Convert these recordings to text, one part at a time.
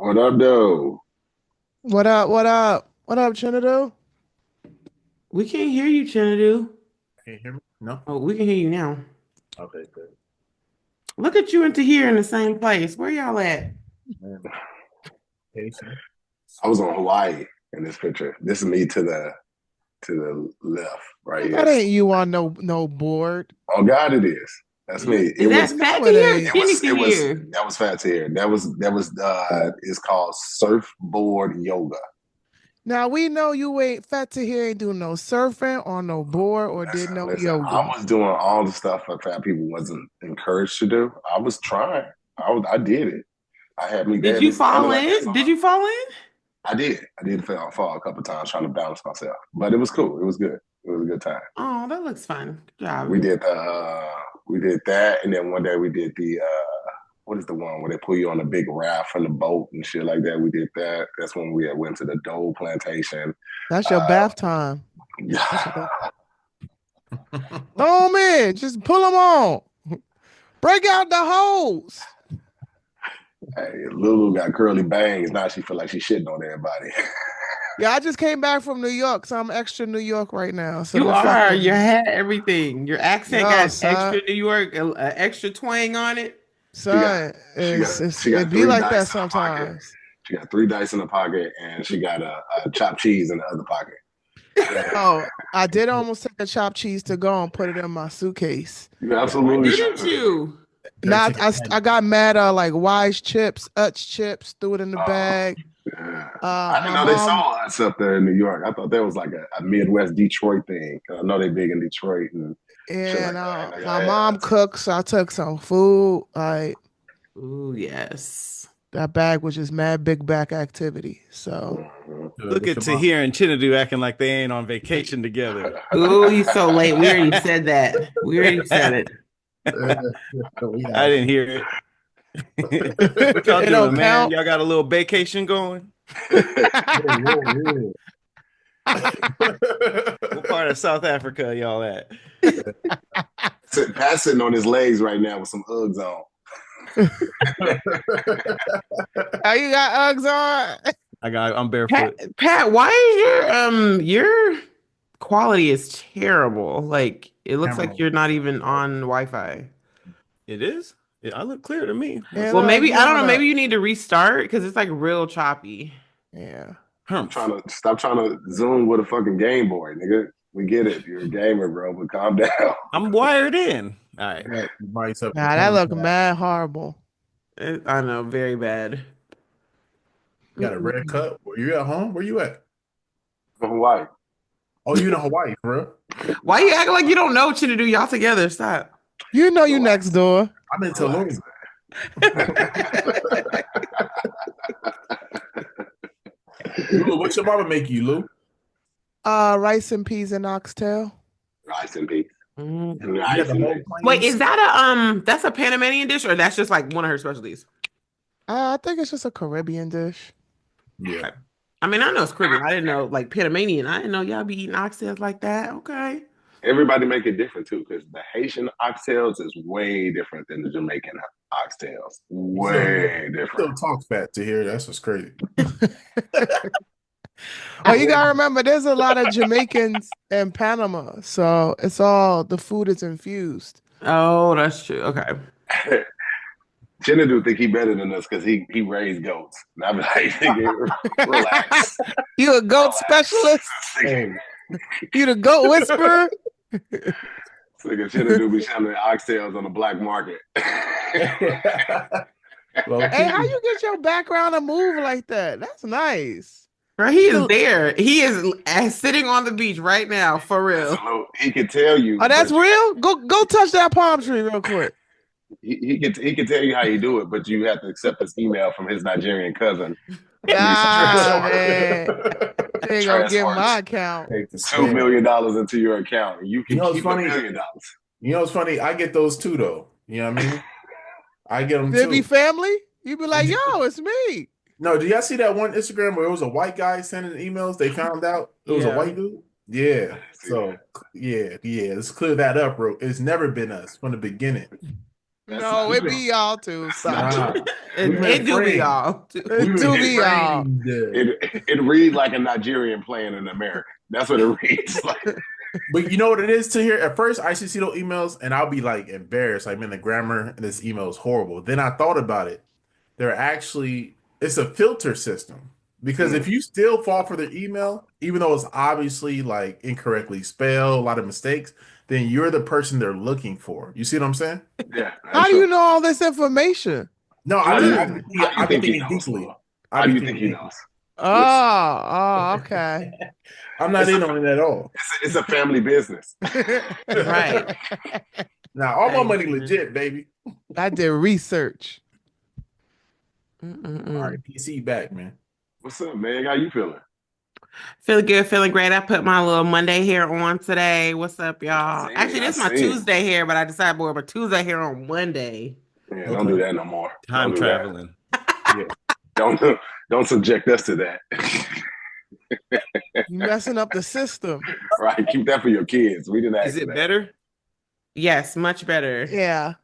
What up, though? What up? What up? What up, Chinedu? We can't hear you, Chinedu. Can you hear me? No? Oh, we can hear you now. Okay, good. Look at you into here in the same place. Where y'all at? Man, Jason. I was on Hawaii in this picture. This is me to the left, right That here. ain't you on no board. Oh God, it is. That's me. It Is that was. fat No, to it here or ain't. It was. skinny to It was. here? That was fat to here. That was. It's called surfboard yoga. Now we know you ain't fat to here, ain't doing no surfing on no board or did Listen, no listen. I yoga. was doing all the stuff that fat people wasn't encouraged to do. I was trying. I did it. I had me. They Did had you me standing fall like this. in? Did you fall in? I did. I did fall a couple times trying to balance myself, but it was cool. It was good. It was a good time. Oh, that looks fun. Good We job. did we did that, and then one day we did the what is the one where they pull you on a big raft from the boat and shit like that. We did that. That's when we had went to the Dole plantation. That's your Uh, bath time. No man, just pull them on. Break out the hose. hey, Lulu got curly bangs. Now she feel like she's shitting on everybody. Yeah, I just came back from New York, so I'm extra New York right now. So You that's are. like, Your hat, everything. Your accent yo, got son, extra New York, extra twang on it. she got son, she got she it got be three like dice that in the pocket. sometimes. She got three dice in the pocket, and she got a chopped cheese in the other pocket. Oh, I did almost take a chopped cheese to go and put it in my suitcase. You Why absolutely didn't should. you? Not Chicken I got mad like Wise chips, Utz chips, threw it in the Oh, bag. yeah. I didn't My know they mom, saw us up there in New York. I thought that was like a Midwest Detroit thing. I know they big in Detroit and shit like and that. They got my mom ass. cooks, so I took some food. Like Oh, yes. that bag was just mad big back activity. So Mhm. Look What's at your mom? Tahir and Chinedu acting like they ain't on vacation together. Oh, you so late. We already said that. We already said it. We I have. didn't hear it. What y'all it don't doing, man? count. Y'all got a little vacation going? Whoa, What part of South Africa y'all at? Pat's sitting on his legs right now with some Uggs on. Oh, you got Uggs on? I'm Pat, barefoot. Pat, why is your quality is terrible? Like it looks Camera. like you're not even on Wi-Fi. It is? I look clear to me. Yeah, Well, look, maybe you I don't on know. a Maybe you need to restart because it's like real choppy. yeah. Humph. Stop trying to zoom with a fucking Game Boy, nigga. We get it. You're a gamer, bro, but calm down. I'm wired in. All right. Yeah, mics up Nah, that look mad horrible. I know, very bad. You got a red Mm-mm. cup. Were you at home? Where you at? Hawaii. Oh, you in Hawaii, bro? Why you acting like you don't know Chinedu? Y'all together? Stop. You know you next Relax. door. I'm in Relax. Tulum. Lou, what's your mama make you, Lou? Rice and peas and oxtail. Rice and peas. Mm. You got Rice the and whole peas. Wait, plains? is that that's a Panamanian dish or that's just like one of her specialties? I think it's just a Caribbean dish. Yeah. Okay. I mean, I know it's Caribbean. I didn't know like Panamanian. I didn't know y'all be eating oxtails like that. Okay. Everybody make it different too, because the Haitian oxtails is way different than the Jamaican oxtails. Way Still different. talk fat to hear. That's what's crazy. Oh, you gotta remember, there's a lot of Jamaicans in Panama, so it's all the food is infused. Oh, that's true. Okay. Chinedu think he better than us because he raised goats. And I'm like, nigga, relax. You a goat specialist? Hey, You the goat whisperer? Nigga Chinedu be selling oxtails on the black market. well, Hey, how you get your background to move like that? That's nice. Bro, he is there. He is sitting on the beach right now, for real. He can tell you. Oh, that's but real? Go touch that palm tree real quick. he can tell you how you do it, but you have to accept this email from his Nigerian cousin. Nah, man. She ain't gonna get Transfer my account. Take the $2 spam. million into your account. And you can You know what's keep funny? $1 million. You know what's funny? I get those too, though. You know what I mean? I get them There be too. family? You be like, yo, it's me. No, do y'all see that one Instagram where it was a white guy sending emails? They found out it was a Yeah. white dude. Yeah. So yeah. Let's clear that up, bro. It's never been us from the beginning. No, it be y'all too. Stop. Nah, It do be y'all. It do be y'all. It reads like a Nigerian playing an American. That's what it reads like. But you know what it is to hear? At first, I used to see those emails and I'll be like embarrassed. Like, man, the grammar in this email is horrible. Then I thought about it. It's a filter system. Because if you still fall for the email, even though it's obviously like incorrectly spelled, a lot of mistakes, then you're the person they're looking for. You see what I'm saying? Yeah. How do you know all this information? No, How I've do been thinking deeply. How do you think he knows? Okay. I'm not in on it at all. It's a family business. Right. Now, all my money legit, baby. I did research. All right, PC back, man. What's up, man? How you feeling? Feeling good, feeling great. I put my little Monday hair on today. What's up, y'all? I Actually, this is my see. Tuesday hair, but I decided more of a Tuesday hair on Monday. Yeah, don't do that no more. Time Don't do traveling. that. Don't subject us to that. You messing up the system. Right, keep that for your kids. We didn't ask Is it that. better? Yes, much better. Yeah.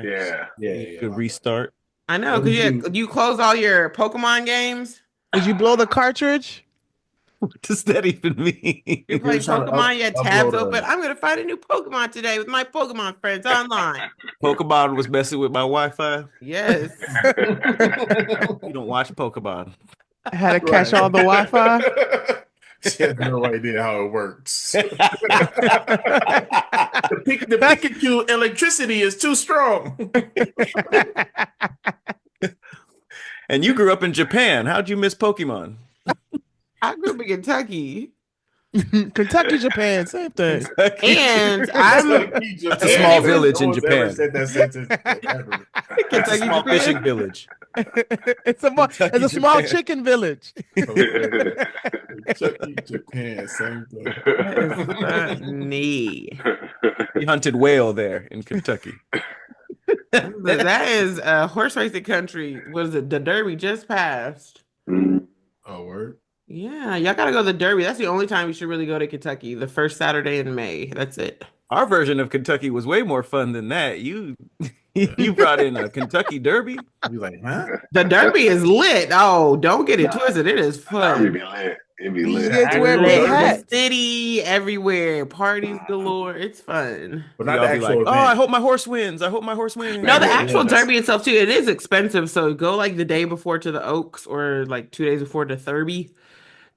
Yeah. Yeah. Good restart. I know, because you closed all your Pokemon games. Did you blow the cartridge? What does that even mean? You're playing trying to Pokemon, you had tabs upload open. I'm going to find a new Pokemon today with my Pokemon friends online. Pokemon was messing with my Wi-Fi. Yes. You don't watch Pokemon. I had to catch all the Wi-Fi. She has no idea how it works. The Pikachu electricity is too strong. And you grew up in Japan. How'd you miss Pokemon? I grew up in Kentucky. Kentucky, Japan, same thing. And I'm That's a small village in Japan. Said that sentence ever. It's a small Japan. fishing village. It's a small Japan. chicken village. Kentucky, Japan, same thing. Funny. He hunted whale there in Kentucky. That is horse racing country. What is it? The Derby just passed. Oh, word. Yeah, y'all gotta go to the Derby. That's the only time you should really go to Kentucky. The first Saturday in May. That's it. Our version of Kentucky was way more fun than that. You brought in a Kentucky Derby. Be like, huh? The Derby is lit. Oh, don't get it twisted. It is It'd fun. be lit. It'd be You lit. get to wear Lit big in the hats. city, everywhere, parties galore. It's fun. But Y'all not the be actual like, event. oh, I hope my horse wins. I hope my horse wins. No, the Yeah, actual that's- Derby itself too. It is expensive, so go like the day before to the Oaks, or like 2 days before to Derby.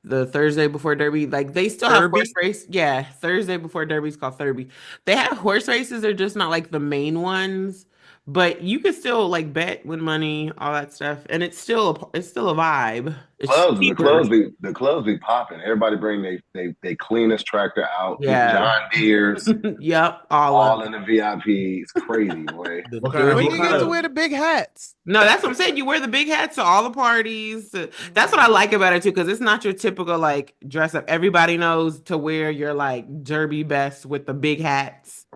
The Thursday before Derby, like they still have Derby? horse race. Yeah, Thursday before Derby is called Derby. They have horse races. They're just not like the main ones, but you can still like bet, win money, all that stuff, and it's still a vibe. It's The cheaper. clubs be popping. Everybody bring they cleanest tractor out. Yeah. John Deere's, Yep, all all of in the VIP. It's crazy, boy. What kind of- When what you kind get to of- wear the big hats. No, that's what I'm saying. You wear the big hats to all the parties. That's what I like about it too, because it's not your typical like dress up. Everybody knows to wear your like derby best with the big hats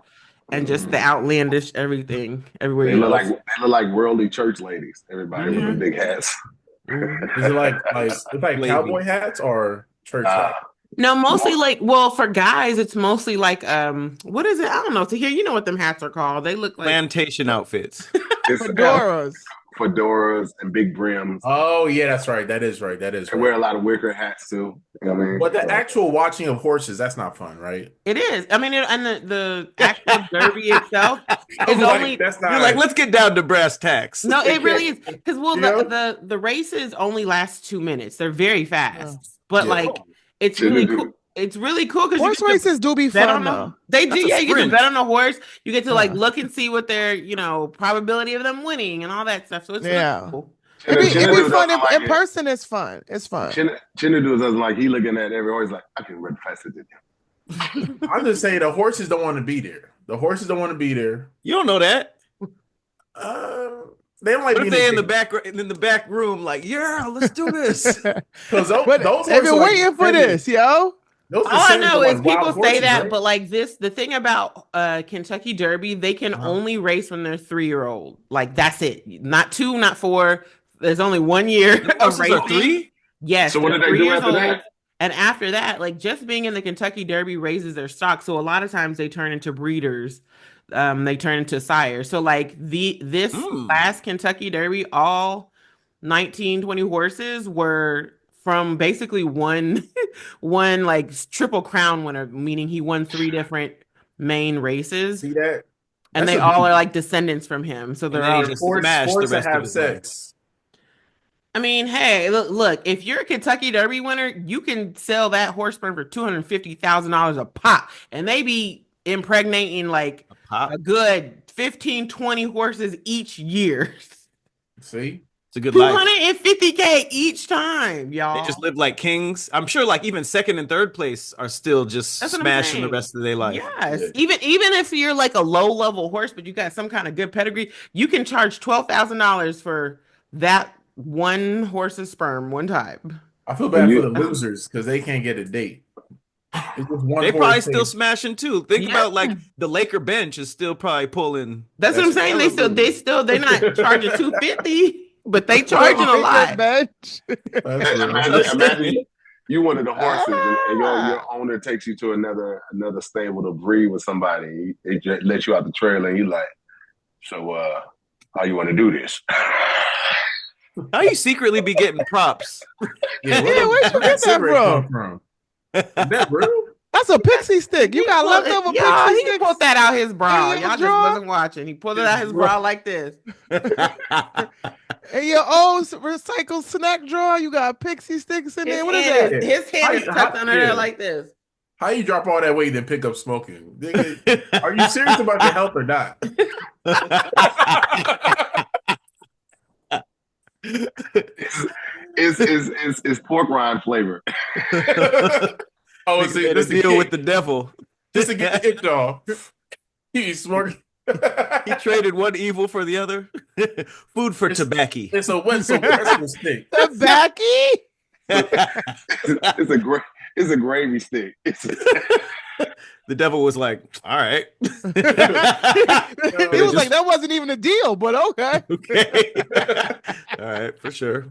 and just the outlandish everything everywhere They you look go. like worldly church ladies. Everybody with the big hats. Is it like it's like Lady. cowboy hats or church hats? No, mostly like, well, for guys, it's mostly like what is it? I don't know. To hear, you know what them hats are called? They look like Plantation outfits. It's Fedoras. fedoras and big brims. Oh yeah, that's right. That is right. That is They wear right. a lot of wicker hats too. You know what I mean? But the actual watching of horses, that's not fun, right? it is. I mean, and the actual derby itself is Like, only. that's not You're like, let's get down to brass tacks. No, it really is because You know? the races only last 2 minutes. They're very fast, but Yeah. like it's really Chinedu. cool. It's really cool because Horse races do be bet fun on though. them. They do, That's a yeah. You get to sprint. bet on a horse. You get to like look and see what their probability of them winning and all that stuff. So it's Yeah. really cool. It be Chinedu fun doesn't like in it. person. It's fun. It's fun. Chinedu doesn't like he looking at every horse like I can run faster than him. I'm just saying the horses don't want to be there. The horses don't want to be there. You don't know that. They don't like What if being they in the back room, like, yeah, let's do this. because those But horses they've been are waiting for considered- this, yo. Those All I considered know like is wild people say horses, that, right? but like the thing about Kentucky Derby, they can only race when they're 3-year-old. Like that's it. Not 2, not 4. There's only 1 year of Horses racing. are 3? Yes. So what they're do they 3 do years after old. that? And after that, like just being in the Kentucky Derby raises their stock. So a lot of times they turn into breeders. they turn into sire. So like this last Kentucky Derby, all 19, 20 horses were from basically one one like triple crown winner, meaning he won 3 different main races. See that? And they all are like descendants from him. So they're then he all just sports smashed the that rest of have his life. sex. I mean, hey, look, if you're a Kentucky Derby winner, you can sell that horse sperm for $250,000 a pop, and they be impregnating like a good 15, 20 horses each year. See? It's a good life. $250K each time, y'all. They just live like kings. I'm sure like even second and third place are still just smashing the rest of their life. Yes. Yeah. Even if you're like a low level horse, but you got some kind of good pedigree, you can charge $12,000 for that one horse's sperm one time. I feel bad for the losers because they can't get a date. They probably still smashing too. Think about like the Laker bench is still probably pulling. That's what I'm saying. They're not charging $250, but they charging a lot. Imagine you one of the horses and your owner takes you to another stable to breed with somebody. It just lets you out the trailer and you like, so how you want to do this? How you secretly be getting props? Where'd you get that from? Is that real? That's a pixie stick. You got leftover pixie sticks. He pulled that out his bra. Y'all just wasn't watching. He pulled it out his bra like this. In your old recycled snack drawer, you got pixie sticks in there. What is that? His head is tucked under there like this. How you drop all that weight and pick up smoking? Are you serious about your health or not? It's pork rind flavor. Oh, see, this deal with the devil. Just to get it off. He's smoking. He traded one evil for the other. Food for tobacco. It's a pretzel stick. Tobacco? It's a gravy stick. The devil was like, all right. He was like, that wasn't even a deal, but okay. Okay. All right, for sure.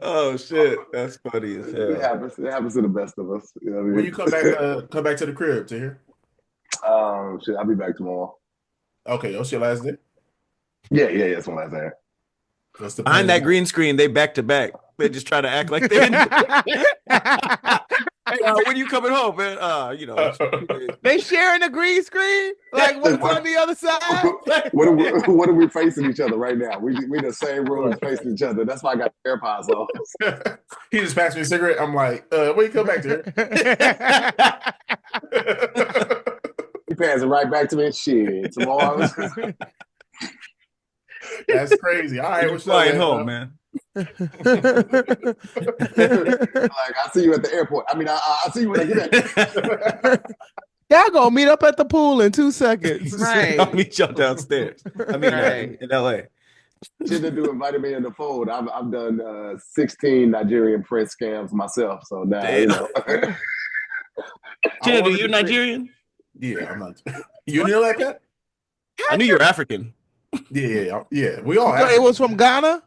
Oh shit, that's funny as hell. It happens to the best of us. You know what I mean? When you come back to the crib to here? Shit, I'll be back tomorrow. Okay, what's your last day? Yeah, it's my last day. Behind that green screen, they back to back. They just try to act like they. Hey, when you coming home, man? They sharing a green screen. Like what's on the other side? What are we facing each other right now? We in the same room facing each other. That's why I got AirPods on. He just passed me a cigarette. I'm like, when you come back to here? He passed it right back to me. Shit, tomorrow. That's crazy. All right, we're flying home, man. Like I'll see you at the airport. I mean, I'll see you when I get there. Y'all gonna meet up at the pool in 2 seconds. Right. I'll meet y'all downstairs. I mean, in LA. Chinedu invited me in the fold. I've done 16 Nigerian press scams myself. So now Chinedu, you Nigerian? Yeah, I'm not. You knew like that? I knew you were African. Yeah. We all have. It was from Ghana?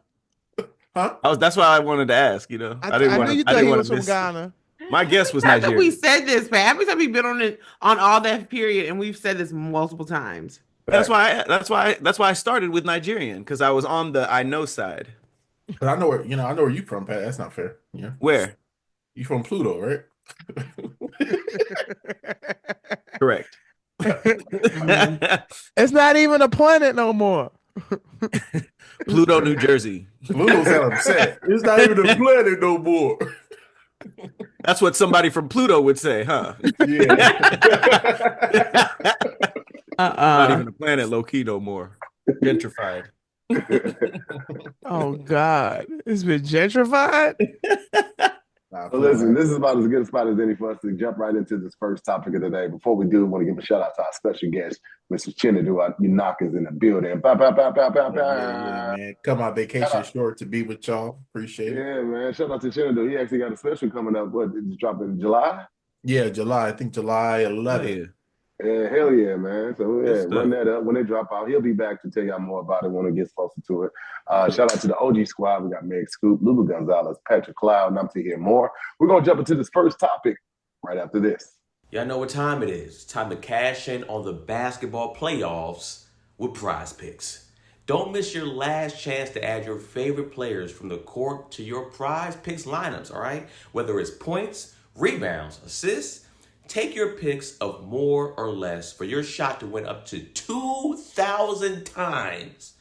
Huh? That's why I wanted to ask, I didn't want to. You thought he was from Ghana. My guess was Nigerian. We said this, but every time we've been on all that period, and we've said this multiple times. That's why I started with Nigerian, because I was on the I know side. But I know where you from, Pat. That's not fair. Yeah. Where? You from Pluto, right? Correct. It's not even a planet no more. Pluto, New Jersey. Pluto's upset. It's not even a planet no more. That's what somebody from Pluto would say, huh? Yeah. Not even a planet low key no more. Gentrified. Oh God. It's been gentrified? So listen, this is about as good a spot as any for us to jump right into this first topic of the day. Before we do, I want to give a shout out to our special guest, Mr. Chinedu Unaka is in the building. Man. Come on vacation short to be with y'all. Appreciate it. Yeah, man. Shout out to Chinedu. He actually got a special coming up. What, did you drop it in July? Yeah, July. I think July 11th. Yeah, hell yeah, man. So Good yeah, run stuff. that up when they drop out. He'll be back to tell y'all more about it when it gets closer to it. Shout out to the OG squad. We got Meg Scoop, Lulu Gonzalez, Patrick Cloud, and I'm to hear more. We're gonna jump into this first topic right after this. Y'all know what time it is. It's time to cash in on the basketball playoffs with Prize Picks. Don't miss your last chance to add your favorite players from the court to your Prize Picks lineups, all right? Whether it's points, rebounds, assists, take your picks of more or less for your shot to win up to 2,000 times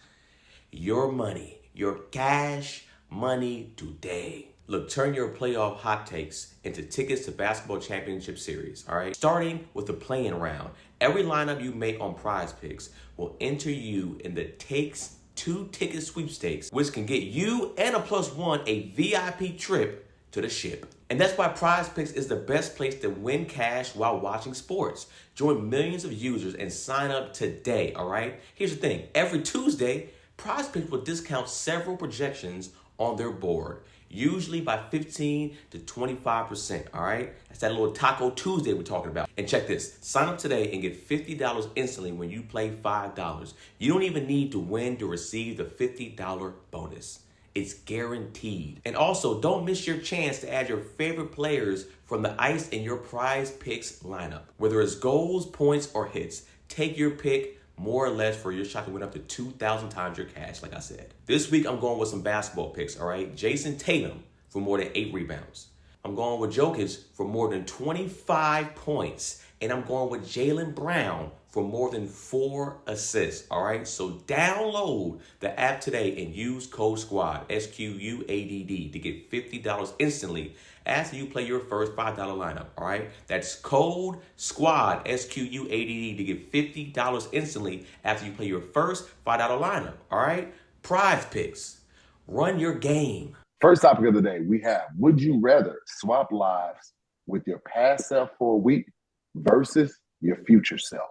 your money, your cash money today. Look, turn your playoff hot takes into tickets to basketball championship series, all right? Starting with the play-in round, every lineup you make on Prize Picks will enter you in the Takes 2 ticket sweepstakes, which can get you and a +1 a VIP trip to the ship. And that's why Prize Picks is the best place to win cash while watching sports. Join millions of users and sign up today, all right? Here's the thing. Every Tuesday, Prize Picks will discount several projections on their board, usually by 15 to 25%, all right? That's that little Taco Tuesday we're talking about. And check this, sign up today and get $50 instantly when you play $5. You don't even need to win to receive the $50 bonus. It's guaranteed. And also, don't miss your chance to add your favorite players from the ice in your Prize Picks lineup. Whether it's goals, points, or hits, take your pick more or less for your shot to win up to 2,000 times your cash, like I said. This week, I'm going with some basketball picks, all right? Jason Tatum for more than 8 rebounds. I'm going with Jokic for more than 25 points. And I'm going with Jaylen Brown for more than 4 assists, all right? So download the app today and use code SquADD, SQUADD, to get $50 instantly after you play your first $5 lineup, all right? That's code SquADD, SQUADD, to get $50 instantly after you play your first $5 lineup, all right? Prize Picks. Run your game. First topic of the day, we have, would you rather swap lives with your past self for a week versus your future self?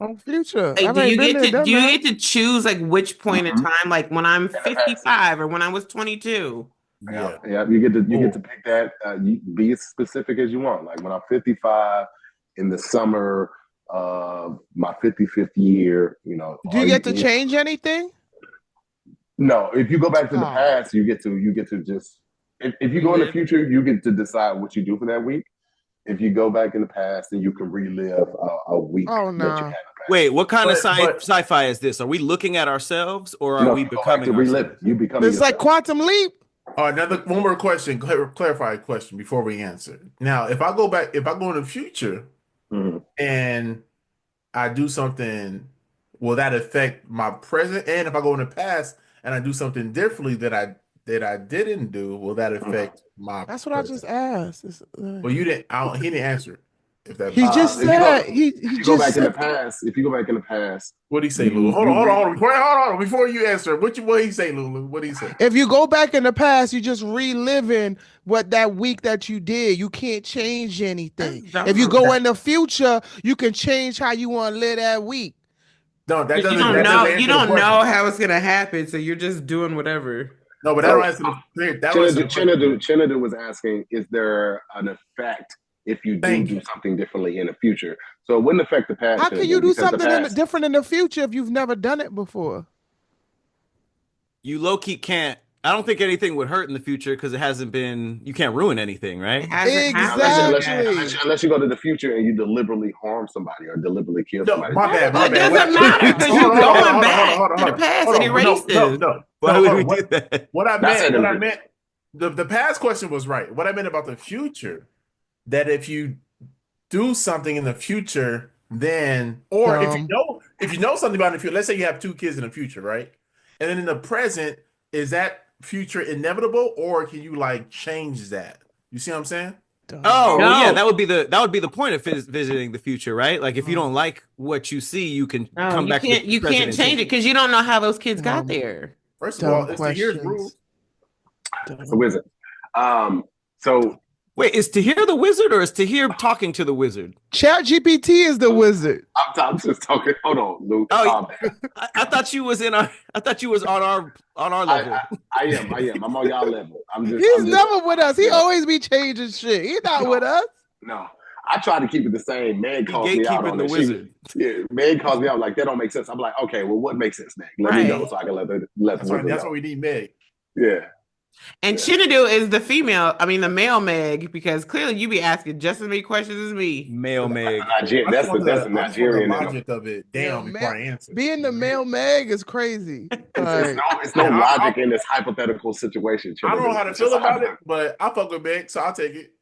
On future. Like, I ain't been there, done do you that. get to choose like which point in Mhm. time, like when I'm 55 or when I was 22? Yeah. Yeah, you get to pick that. You be as specific as you want. Like when I'm 55 in the summer of my 55th year, you know. Do you get to change anything? No, if you go back to the Oh. past, you get to just if you go in the future, you get to decide what you do for that week. If you go back in the past, then you can relive a week Oh, that you no. had in the past. Wait, what kind of But- sci-fi is this? Are we looking at ourselves or are No, we you go back becoming to relive ourselves? it. You become It's like Quantum Leap. One more question, clarify question before we answer. Now, if I go in the future Mhm. and I do something, will that affect my present? And if I go in the past and I do something differently that I didn't do, will that affect my? That's what I just asked. Well, you didn't. He didn't answer. If that He just if you go- said he If you go just back in the said past, if you go back in the past, what did he say, Lulu? Hold on. Before you answer, what he say, Lulu? What did he say? if you go back in the past, you just reliving what that week that you did. You can't change anything. That's If you dumb. go in the future, you can change how you want to live that week. No, that You doesn't. don't that know. doesn't answer You the don't question. know how it's gonna happen, so you're just doing whatever. No, but that don't answer the. That don't answer the question. Chinedu was asking, is there an effect if you Thank do you. something differently in the future? So it wouldn't affect the past. How can Chinedu, you do because the something past- different in the future if you've never done it before? You low-key can't. I don't think anything would hurt in the future because it hasn't been. You can't ruin anything, right? It hasn't happened Exactly. yet. Unless you go to the future and you deliberately harm somebody or deliberately kill No, somebody. my bad. It doesn't What- matter because you're Hold on, going back hold on, to the past and erase this. No. Why would hold we on. do that? What I That's meant, it. the past question was right. What I meant about the future, that if you do something in the future, then, or if you know something about the future, let's say you have 2 kids in the future, right? And then in the present, is that future inevitable, or can you like change that? You see what I'm saying? Oh, well, yeah, No. that would be the point of visiting the future, right? Like if you don't like what you see, you can No, come you back. can't. to the You present can't and change it because you don't know how those kids got there. First of all, Dumb it's the here's questions. rule. It's a wizard. So Wait, is Tahir the wizard or is Tahir talking to the wizard? ChatGPT is the wizard. I'm just talking. Hold on, Luke. Oh, Calm down. I thought you was I thought you was on our level. I am. I'm on y'all level. He's never with us. He always be changing shit. He's not with us. No, I try to keep it the same. Meg calls me out gatekeeping on the it. wizard. Meg calls me out like that don't make sense. I'm like, okay, well, what makes sense, Meg? Let me know Right. so I can let the wizard That's know. what we need, Meg. Yeah. And Chinedu is the male Meg, because clearly you be asking just as many questions as me. Male Meg. That's I just want the the Nigerian in them. logic of it down before I answer. Being the male Meg is crazy. It's no logic in this hypothetical situation. I don't know how to feel about it, but I fuck with Meg, so I'll take it.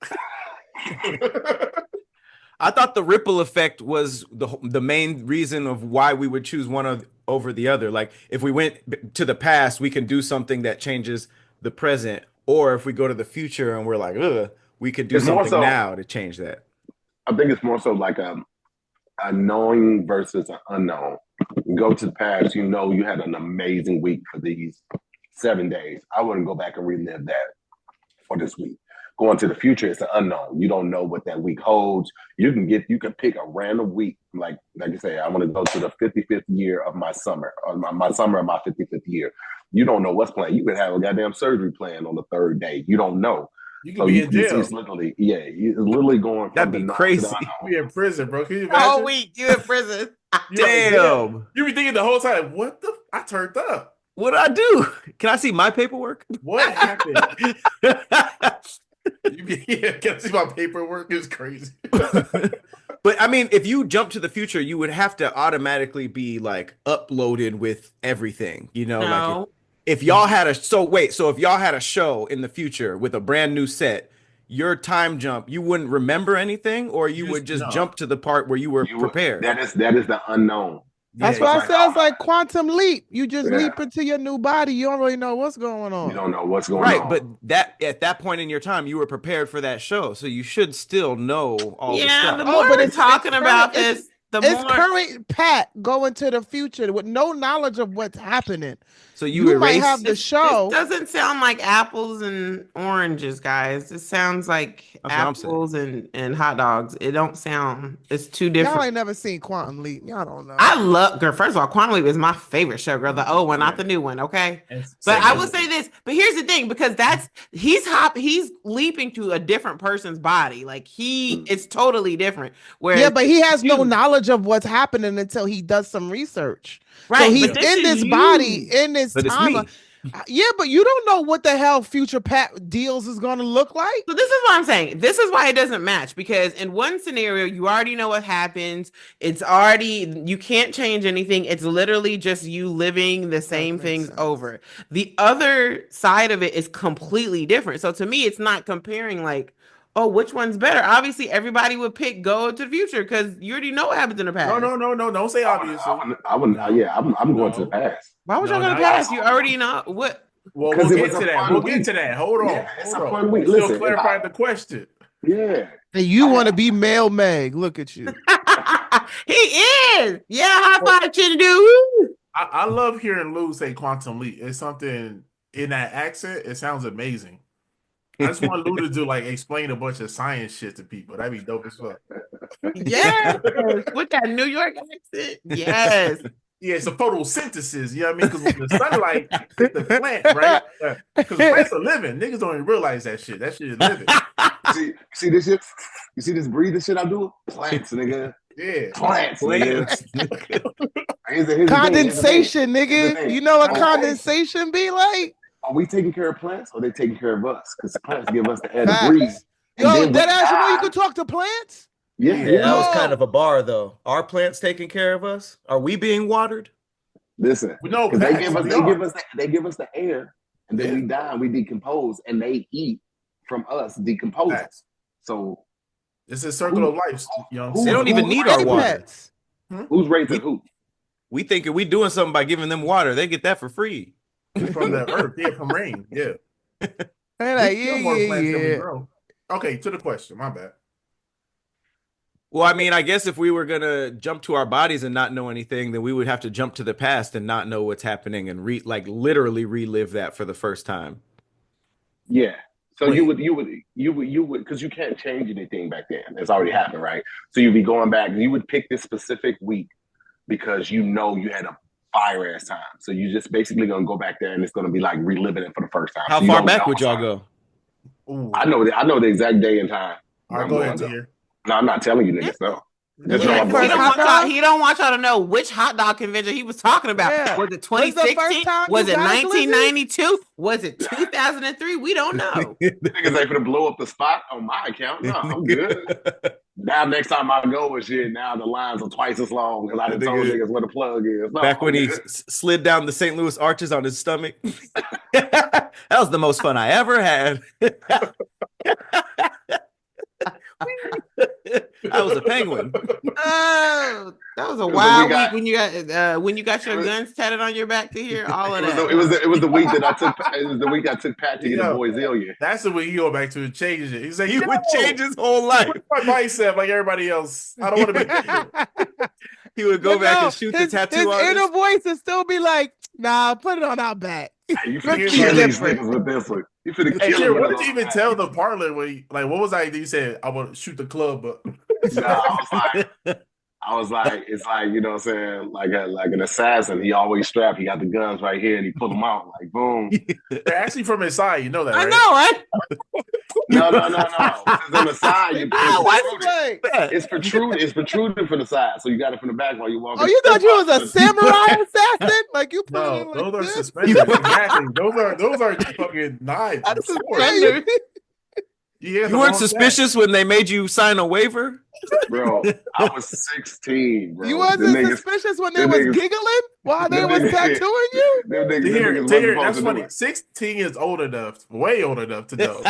I thought the ripple effect was the main reason of why we would choose one over the other. Like if we went to the past, we can do something that changes the present, or if we go to the future and we're like, ugh, we could do something now to change that. I think it's more so like a knowing versus an unknown. You go to the past, you know you had an amazing week for these 7 days. I wouldn't go back and relive that for this week. Going to the future, it's an unknown. You don't know what that week holds. You can pick a random week. Like you say, I want to go to the 55th year of my summer, or my summer of my 55th year. You don't know what's planned. You could have a goddamn surgery plan on the third day. You don't know. You could be in jail. It's literally going from That'd be crazy. You be in prison, bro. Can you imagine? Oh, wait, you in prison. Damn. You be thinking the whole time, what the? I turned up. What'd I do? Can I see my paperwork? What happened? Can I see my paperwork? It's crazy. But I mean, if you jump to the future, you would have to automatically be like uploaded with everything, you know? No. Like if y'all had if y'all had a show in the future with a brand new set, your time jump, you wouldn't remember anything, or you would just jump to the part where you were prepared. That is the unknown. That's why it sounds like quantum leap. You just leap into your new body. You don't really know what's going on. You don't know what's going on. Right, but that at that point in your time, you were prepared for that show, so you should still know all the stuff. The more we're talking about this, it's current Pat going to the future with no knowledge of what's happening. So you might have the show. This doesn't sound like apples and oranges, guys. It sounds like apples and hot dogs. It don't sound. It's too different. Y'all ain't never seen Quantum Leap. Y'all don't know. I love, girl. First of all, Quantum Leap is my favorite show, girl. The old one, not the new one. Okay, but I will say this. But here's the thing, because he's leaping to a different person's body. Like it's totally different. Where but he has no knowledge of what's happening until he does some research. Right, so he's in this body, in this time. Yeah, but you don't know what the hell future Pat deals is going to look like. So this is what I'm saying. This is why it doesn't match, because in one scenario, you already know what happens. You can't change anything. It's literally just you living the same things over. The other side of it is completely different. So to me, it's not comparing like, oh, which one's better? Obviously, everybody would pick go to the future because you already know what happens in the past. No. Don't say obviously. I wouldn't. I'm going to the past. Why would y'all go to the past? You already know what. Well, we'll get to that. We'll get to that. Hold on. Yeah, it's a fun Hold on. week. Still Listen, clarify the question. Yeah. And you want to be male Meg. Look at you. He is. Yeah, high five, Chinedu. I love hearing Lou say quantum leap. It's something in that accent. It sounds amazing. I just want Lou to do explain a bunch of science shit to people. That'd be dope as fuck. Yes, with that New York accent. Yes. Yeah, it's a photosynthesis. You know what I mean? Because when the sunlight hit the plant, right? Because plants are living. Niggas don't even realize that shit. That shit is living. See this shit? You see this breathing shit I'm doing? Plants, nigga. Yeah. Plants, nigga. Condensation, nigga. You know what condensation be like? Are we taking care of plants or are they taking care of us? Because plants give us the air to breathe. Yo, that ass, you know you can talk to plants? Yeah. That was kind of a bar, though. Are plants taking care of us? Are we being watered? Listen, no, they give us the air, and then we die and we decompose, and they eat from us decomposing. So it's a circle of life. They don't even need our water. Who's raising who? We thinking we doing something by giving them water. They get that for free. From the earth, from rain, yeah. Okay, to the question. My bad. Well, I mean, I guess if we were gonna jump to our bodies and not know anything, then we would have to jump to the past and not know what's happening and literally relive that for the first time. Yeah. So you would because you can't change anything back then. It's already happened, right? So you'd be going back. You would pick this specific week because you know you had a fire ass time. So you just basically gonna go back there and it's gonna be like reliving it for the first time. How so far back would y'all go? I know the exact day and time. All right, go ahead, Tahir. No, I'm not telling you niggas, no. Just know Yeah, I'm 'cause going he don't want y'all to know which hot dog convention he was talking about. Yeah. Was it When's the first 2016? time Was you it got a glizzy? 1992? Was it 2003? We don't know. Niggas ain't finna blow up the spot on my account. No, I'm good. Now, next time I go and shit, now the lines are twice as long because I done told niggas where the plug is. No, Back when I'm he good. slid down the St. Louis arches on his stomach. That was the most fun I ever had. I was a penguin. Oh, that was a was wild the week when you got your guns tatted on your back to hear all of It that. was the week that I took. It was the week I took Pat to get a Boyzillion. That's the way he go back to and change it. He's like, He would change his whole life. my bicep like everybody else. I don't want to be. He would go back and shoot the tattoo his artist. inner voice would still be like, "Nah, put it on our back." You Let's finna be kill these different. niggas with this one. You finna Hey, kill Jared, them. what did you even tell the parlor when you, like, what was that you said? I want to shoot the club up. Nah, I was like, it's like, you know what I'm saying? Like an assassin. He always strapped. He got the guns right here and he pull them out. Like, boom. They're actually from his side. You know that, right? I know, right? No. It's on the side. It's protruding. It's protruding from the side. So you got it from the back while you walk. Oh, you thought you was a samurai assassin? Like you put it in No, like those are this? suspenders. Exactly. Those are fucking knives. and swords. Suspenders. You weren't suspicious when they made you sign a waiver? Bro, I was 16, bro. You wasn't suspicious when they was giggling while they was tattooing you? That's funny. 16 is old enough, way old enough to know.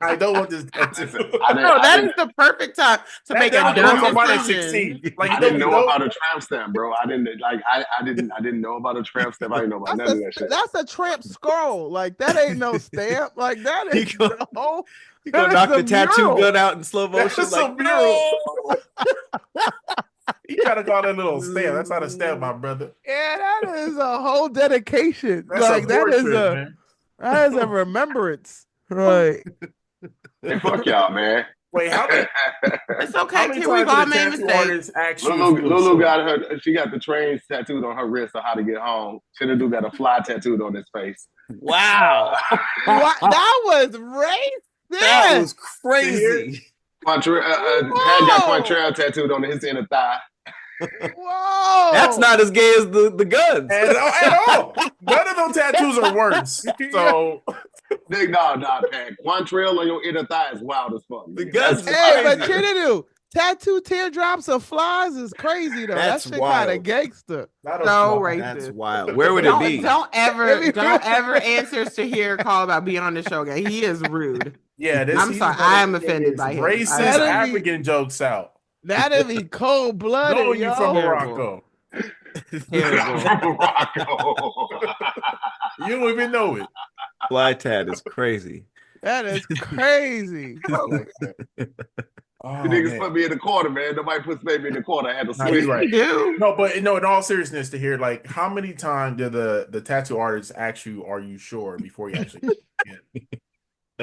I don't want this tattoo. That is the perfect time to make a dumb decision. Like, I didn't know about a tramp stamp, bro. I didn't know about a tramp stamp. I didn't know about none of that shit. That's a tramp scroll. Like that ain't no stamp. Like that is no. You go knock the tattoo gun out in slow motion. That's like, no. You gotta call that little stamp. That's not a stamp, my brother. Yeah, that is a whole dedication. That's like that is man. that is a remembrance, right? Hey, fuck y'all, man. Wait, how many? It's okay. We've all made mistakes. Lulu got she got the trains tattooed on her wrist of how to get home. Chinedu got a fly tattooed on his face. Wow. That was racist. That was crazy. Pat got Quantrell tattooed on his inner thigh. Whoa. That's not as gay as the guns. At all. None of those tattoos are worse. So Nah, Pat. Quantrell on your inner thigh is wild as fuck. The guns. Hey, but Chinedu, tattoo teardrops of flies is crazy though. That's that shit kind of gangster. So racist. That's wild. Where would it be? Don't ever answer Shahir call about being on the show, guy. He is rude. Yeah, I'm sorry. I am offended by him. Racist African jokes out. That'd be cold blooded. No, you from Morocco. You don't even know it. Fly tat is crazy. That is crazy. Niggas put me in the corner, man. Nobody puts baby in the corner. I had to switch. Right. No, but in all seriousness, to hear like how many times did the tattoo artist ask you, "Are you sure?" before you actually get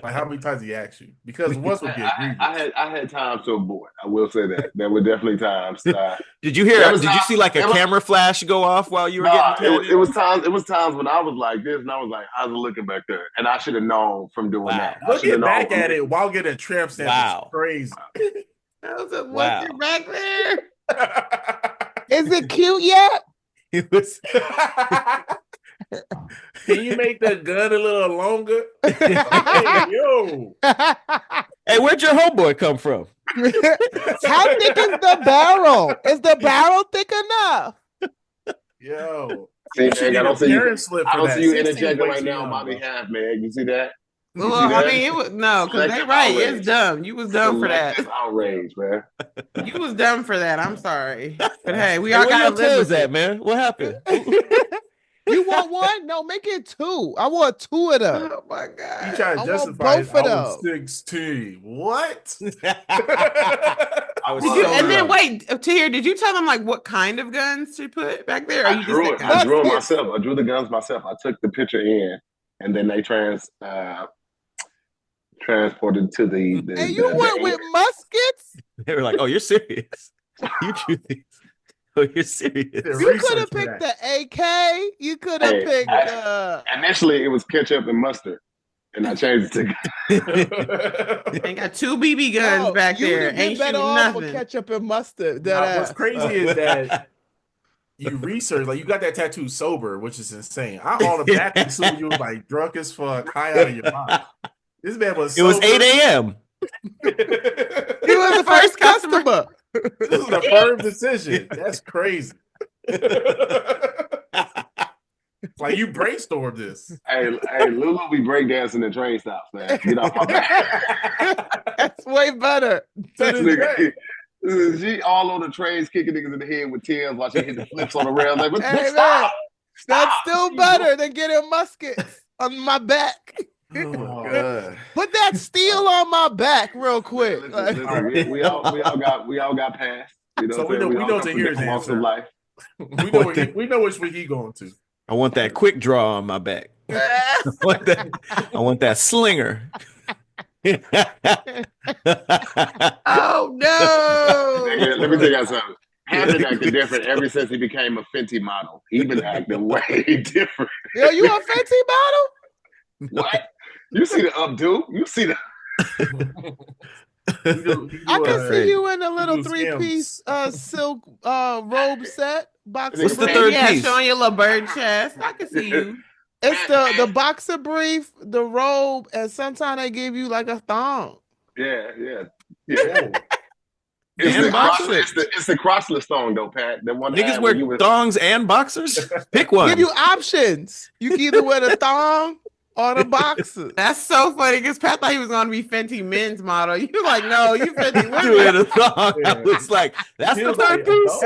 like how many times he asked you? Because once would get grievous. I had times to avoid. I will say that there were definitely times. Did you hear? Did you see like a camera flash go off while you were getting tattooed? It was times when I was like this, and I was like, "How's it looking back there?" And I should have known from doing that. Looking back at it while getting a tramp stamp is crazy. How's it looking back there? Is it cute yet? It was. Can you make the gun a little longer? Hey, yo. Hey, where'd your homeboy come from? How thick is the barrel? Is the barrel thick enough? Yo. See, man, I don't see you interjecting right 16 now on my behalf, man. You see that? Well, I mean, it was because they right. Outrage. It's dumb. You was dumb for that. That's outrage, man. You was dumb for that. I'm sorry, but hey, we all gotta Where live with that, it. man? What happened? You want one? No, make it two. I want two of them. Oh my god! You try to I justify want both of I was them. 16. What? I was Then wait, Tahir, did you tell them like what kind of guns to put back there? Or I drew it. I drew it myself. I drew the guns myself. I took the picture in, and then they transported to the And you went with muskets? They were like, "Oh, you're serious? You drew these? Oh, you're serious? You could have picked the AK. You could have picked. Initially, it was ketchup and mustard. And I changed it to Ain't got 2 BB guns back you'd there. have been Ain't better shooting off with nothing. ketchup and mustard. Now, what's crazy is that you research, like you got that tattoo sober, which is insane. I automatically assume you was like drunk as fuck, high out of your mind. This man was It was sober. 8 a.m. He was the first customer. This is a firm decision. That's crazy. Like you brainstormed this. Hey, Lulu be breakdancing in train stops, man. Get off my back. That's way better. She all on the trains kicking niggas in the head with tears while she hit the flips on the rails. Like, Hey, stop! That's still better than getting muskets on my back. Oh my God. Put that steel on my back real quick. Listen, we all got past. You know So what I'm we saying? know all to come hear from his different walks of answer. life. We know which week he going to. I want that quick draw on my back. I want that slinger. Oh no! Nigga, let me tell you something. Has been acting different ever since he became a Fenty model. He been acting way different. Yo, you a Fenty model? What? You see the updo? You see the I can see you in a little do three-piece silk robe set. Boxer What's the brief. third Yeah, piece? showing your little bird chest. I can see you. It's the boxer brief, the robe, and sometimes they give you like a thong. yeah. And boxers. It's the crotchless thong though, Pat. The one Niggas wear thongs and boxers? Pick one. Give you options. You can either wear the thong or the boxers. That's so funny because Pat thought he was gonna be Fenty men's model. You like, no, you Fenty Doing women. a thong. I was like, that's the third piece.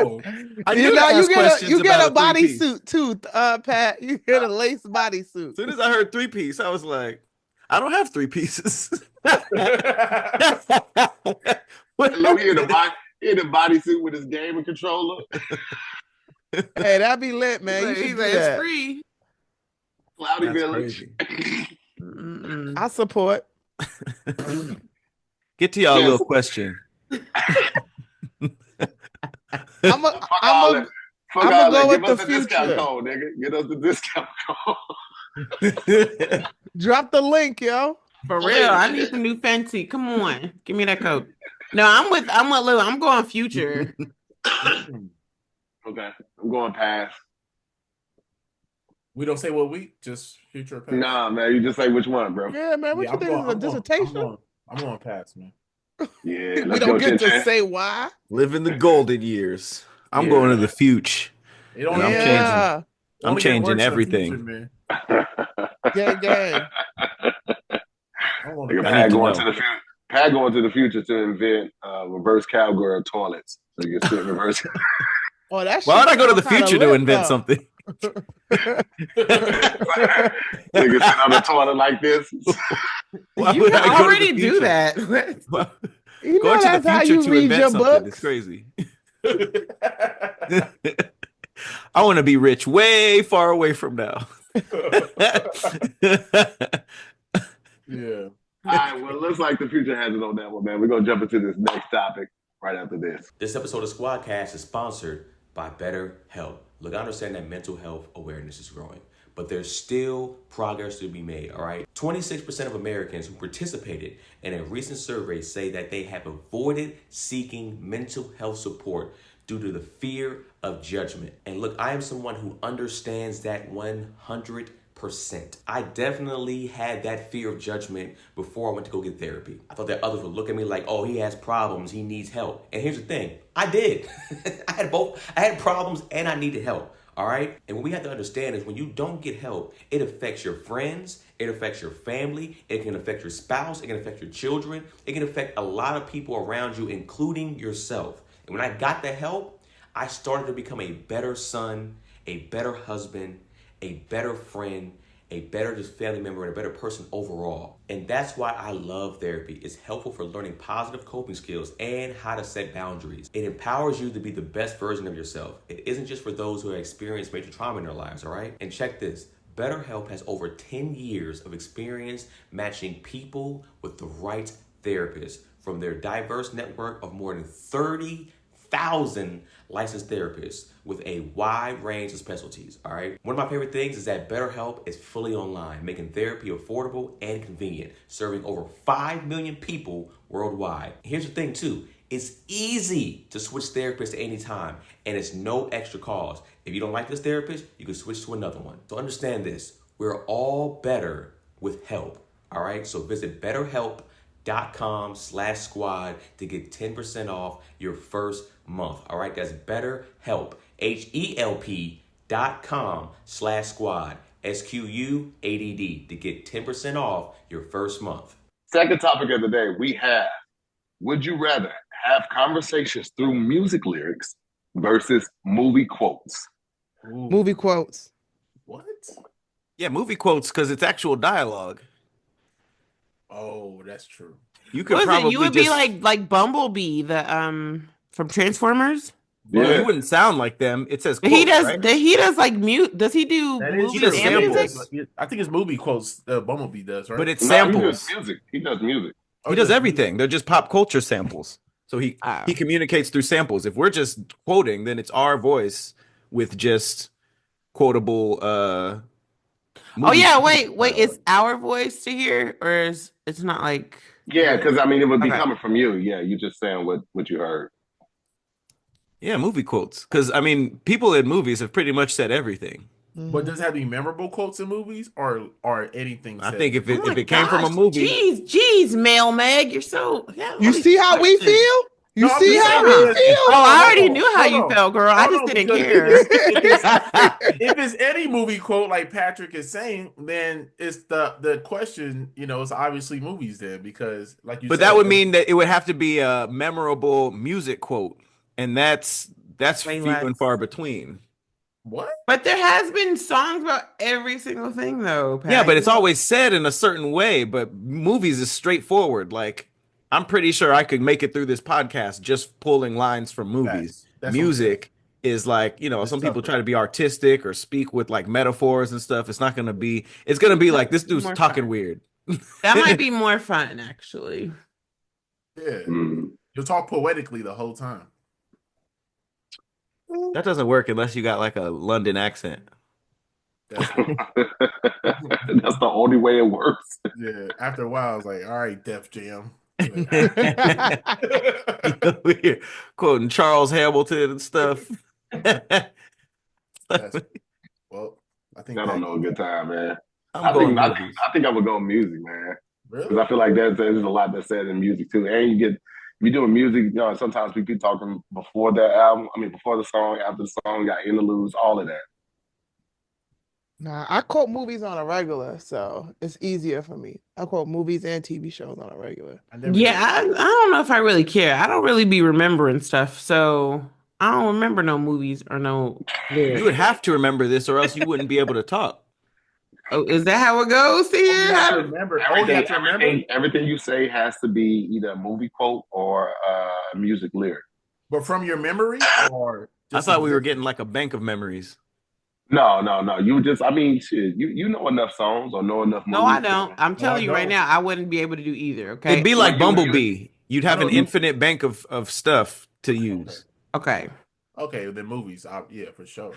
I knew to ask questions you get a about three-piece. bodysuit too, Pat. You get a lace bodysuit. As soon as I heard 3-piece, I was like, I don't have 3 pieces. Look, he in the bodysuit with his gaming controller. Hey, that'd be lit, man. You should He's do like, that. it's free. Cloudy That's Village. crazy. Mm-mm. I support. Get to y'all Yes. little question. I'm Fuck all a that. go with Give us the the discount future. code, nigga. Get us the discount code. drop the link, yo. For real, I need some new Fenty. Come on, give me that coat. No, I'm with Lou. I'm going future. Okay, I'm going past. We don't say what week, just future or past. Nah, man, you just say which one, bro. Yeah, man. What Yeah, you think? This is a dissertation? I'm going past, man. Yeah, We let's don't go, get to Chin-Chin. say why. Living the golden years. I'm Yeah. going to the future. It only I'm gets- changing. Yeah. it I'm only gets changing worse in the everything. future, man. Gang, gang. I want Nigga, to I Pat need to going know. to the future. Pat going to the future to invent reverse cowgirl toilets. So you can sit reverse. Oh, that Why would I shit go to the sound kinda future to lit, invent though. something? Nigga sit on the toilet like this. Why You would I can go to already the do future? that. Well, You know going to the that's how future you to read invent your something books. is crazy. I want to be rich way far away from now. Yeah. All right, well, it looks like the future has it on that one, man. We're going to jump into this next topic right after this. This episode of SquADcast is sponsored by BetterHelp. Look, I understand that mental health awareness is growing, but there's still progress to be made, all right? 26% of Americans who participated in a recent survey say that they have avoided seeking mental health support due to the fear of judgment. And look, I am someone who understands that 100%. I definitely had that fear of judgment before I went to go get therapy. I thought that others would look at me like, oh, he has problems, he needs help. And here's the thing, I did. I had both. I had problems and I needed help. All right. And what we have to understand is when you don't get help, it affects your friends, it affects your family, it can affect your spouse, it can affect your children, it can affect a lot of people around you, including yourself. And when I got the help, I started to become a better son, a better husband, a better friend, a better just family member, and a better person overall. And that's why I love therapy. It's helpful for learning positive coping skills and how to set boundaries. It empowers you to be the best version of yourself. It isn't just for those who have experienced major trauma in their lives, all right? And check this. BetterHelp has over 10 years of experience matching people with the right therapist from their diverse network of more than 30,000 1,000 licensed therapists with a wide range of specialties, all right? One of my favorite things is that BetterHelp is fully online, making therapy affordable and convenient, serving over 5 million people worldwide. Here's the thing too, it's easy to switch therapists at any time, and it's no extra cost. If you don't like this therapist, you can switch to another one. So understand this, we're all better with help, all right? So visit BetterHelp.com/squad to get 10% off your first month. All right, that's BetterHelp, HELP.com/squad, SQUADD to get 10% off your first month. Second topic of the day, we have, would you rather have conversations through music lyrics versus movie quotes? Ooh, Movie quotes. what? Yeah, movie quotes because it's actual dialogue. Oh, that's true. You could Listen, probably you would just, be like Bumblebee, the from Transformers. well, Yeah. you wouldn't sound like them. It says quotes, He does. right? He does like mute. Does he do That is movies does and samples. music? I think it's movie quotes. Bumblebee does, right? But it's No, samples. he does music. He does music. He does everything. They're just pop culture samples. So he communicates through samples. If we're just quoting, then it's our voice with just quotable Oh movie yeah, quotes. wait. It's our voice to hear, or is it's not like? Yeah, because I mean, it would be Okay. coming from you. Yeah, you just saying what you heard. Yeah, movie quotes. Because I mean, people in movies have pretty much said everything. But does it have any memorable quotes in movies or anything? I said? think if it Oh my if it came from a gosh, movie, Jeez, Mail Meg, you're so. Yeah, You see how we feel? You No, I'm see just how saying, we feel? Oh, I already Hold knew on, how hold you on. felt, girl. I Hold just on, didn't because care. if it's any movie quote like Patrick is saying, then it's the question, it's obviously movies then, because like you but said, that would mean that it would have to be a memorable music quote, and that's Way few less. and far between. what? But there has been songs about every single thing, though. Pat. Yeah, but it's always said in a certain way. But movies is straightforward. Like, I'm pretty sure I could make it through this podcast just pulling lines from movies. That's Music is like, It's some people tougher. try to be artistic or speak with like metaphors and stuff. It's not gonna be. It's gonna be like this dude's More talking fun. weird. That might be more fun, actually. Yeah, Mm. you'll talk poetically the whole time. That doesn't work unless you got like a London accent. That's That's the only way it works. yeah. After a while, I was like, all right, Def Jam. We're quoting Charles Hamilton and stuff. Well, I think I don't know a good time, man. I'm I going think I movies. would go music, man. Because Really? I feel like there's a lot that's said in music too. And you're doing music, sometimes people talking before the album, before the song, after the song, got interludes, all of that. Nah, I quote movies on a regular, so it's easier for me. I quote movies and TV shows on a regular. I never Yeah, I don't know if I really care. I don't really be remembering stuff, so I don't remember no movies or no lyrics. You would have to remember this, or else you wouldn't be able to talk. Oh, is that how it goes You here? have to remember. You have to remember. Everything you say has to be either a movie quote or a music lyric. But from your memory, or I thought we were getting like a bank of memories. No. You just, shit, you know enough songs or know enough movies. No, I don't. I'm telling I you right don't. now, I wouldn't be able to do either. Okay. It'd be like Well, you- Bumblebee. You'd have No, an infinite bank of stuff to use. Okay. Okay, the movies, yeah, for sure.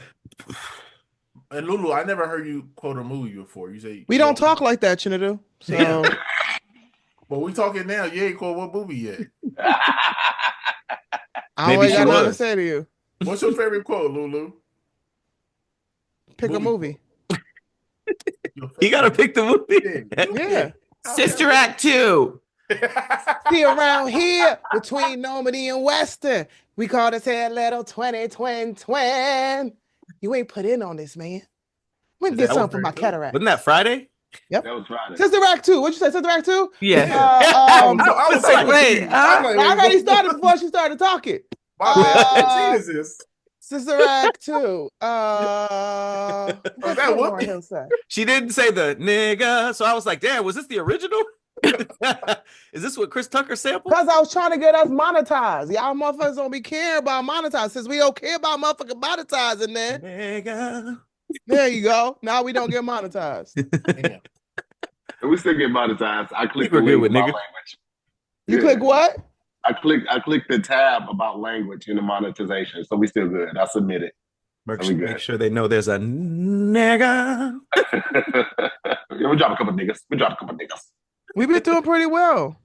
And Lulu, I never heard you quote a movie before. You say We don't talk like that, Chinedu. So But we talking now. You ain't quote what movie yet? I Maybe always she got nothing to was. say to you. What's your favorite quote, Lulu? Pick a movie. Your You gotta favorite pick the movie. Yeah. Sister Act 2. See around here between Normandy and Western. We call this here little 20. You ain't put in on this, man. I'm gonna get That something was for my very good. cataract. Wasn't that Friday? That was Friday. Sister Act 2. What'd you say? Sister Act 2? Yeah. I was like, wait, I'm I like, already started before she started talking. my bad. What is this? Sister Act 2. that What Whoopi? he'll say? She didn't say the nigga, so I was like, damn, was this the original? Is this what Chris Tucker sampled? Because I was trying to get us monetized. Y'all motherfuckers don't be caring about monetized. Since we don't care about motherfucking monetizing, then Nigga. there you go. Now we don't get monetized. Damn. And we still get monetized. I click We're the good link with with my nigga. language. You Yeah. click what? I clicked the tab about language in the monetization, so we still good. I submitted. So we Make good. sure they know there's a nigga. Yeah, we drop a couple niggas. We've been doing pretty well.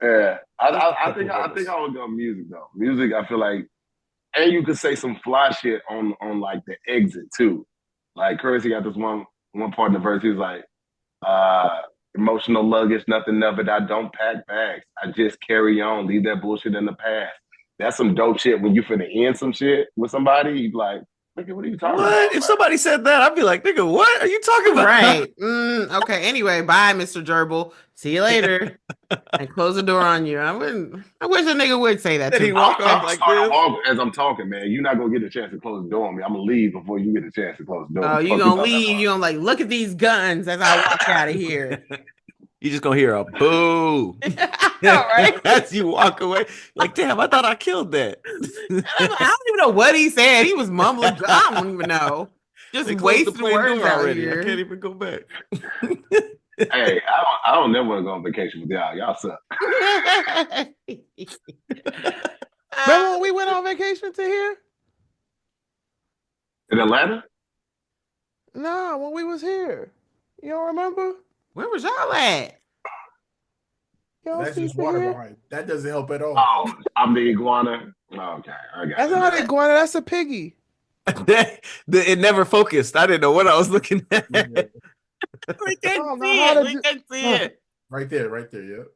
Yeah, I think I would go music though. Music, I feel like, and you could say some fly shit on like the exit too. Like Currency got this one part in the verse. He was like, emotional luggage, nothing of it. I don't pack bags. I just carry on. Leave that bullshit in the past. That's some dope shit. When you finna end some shit with somebody, you be like, nigga, what are you talking about? What? If somebody said that, I'd be like, nigga, what are you talking about? Right. Okay. Anyway, bye, Mr. Gerbil. See you later. And close the door on you. I wish a nigga would say that Did to he me. walk I'm off like starting this? off as I'm talking, man. You're not gonna get a chance to close the door on me. I'm gonna leave before you get a chance to close the door. Oh, you gonna leave? You gonna like look at these guns as I walk out of here? You just gonna hear a boo Right? as you walk away. Like, damn, I thought I killed that. I don't even know what he said. He was mumbling. I don't even know. Just They closed the wasting plane words door out already. here. I can't even go back. Hey, I don't never want to go on vacation with y'all. Y'all suck. Remember when we went on vacation to here? In Atlanta? No, when we was here. You don't remember? Where was y'all at? You don't That's see just to water here? behind. That doesn't help at all. Oh, I'm the iguana. Okay, I got That's it. not an iguana. That's a piggy. It never focused. I didn't know what I was looking at. We I can't don't know see how it. to We do- can't see Huh. it. Right there, yep.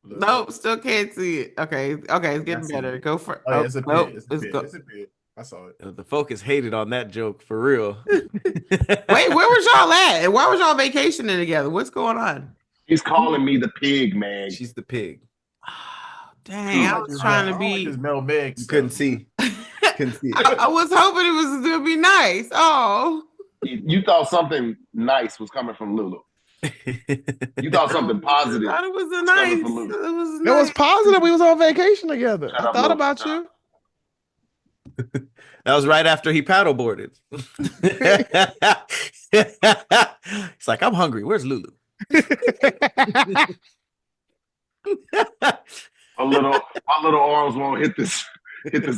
Look, Nope, still can't see it. Okay, it's getting That's better. it. Go for. Oh, yeah, it's a pit. nope, It's a it's pit. go- It's a pit. I saw it. The focus hated on that joke for real. Wait, where was y'all at? And why was y'all vacationing together? What's going on? He's calling me the pig, man. She's the pig. Oh, dang, I was his trying Mel- to I like be. his Mel Meg You stuff. couldn't see. Couldn't see it. I was hoping it was gonna be nice. Oh, You thought something nice was coming from Lulu. You thought something I positive. thought it was a coming nice. from Lulu. It was It was nice. positive. We was on vacation together. Shut I up, thought Lil. about Shut you. That was right after he paddleboarded. It's like, I'm hungry. Where's Lulu? My little arms won't hit this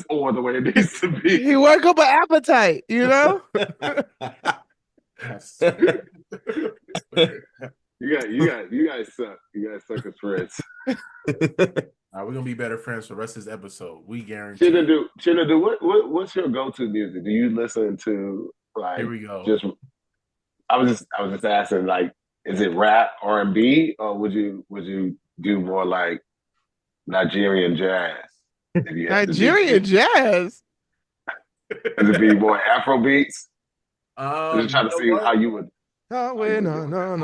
oar the way it needs to be. He work up an appetite, you know? Yes. You guys suck. You guys suck as friends. We're gonna be better friends for the rest of this episode. We guarantee. Chinedu, what's your go-to music? Do you listen to like? Here we go. I was just asking, like, is it rap, R&B, or would you do more like Nigerian jazz? If you had to do- Nigerian jazz. Would it be more Afro beats? Just trying to you know see what? how you would. Oh, wait, no.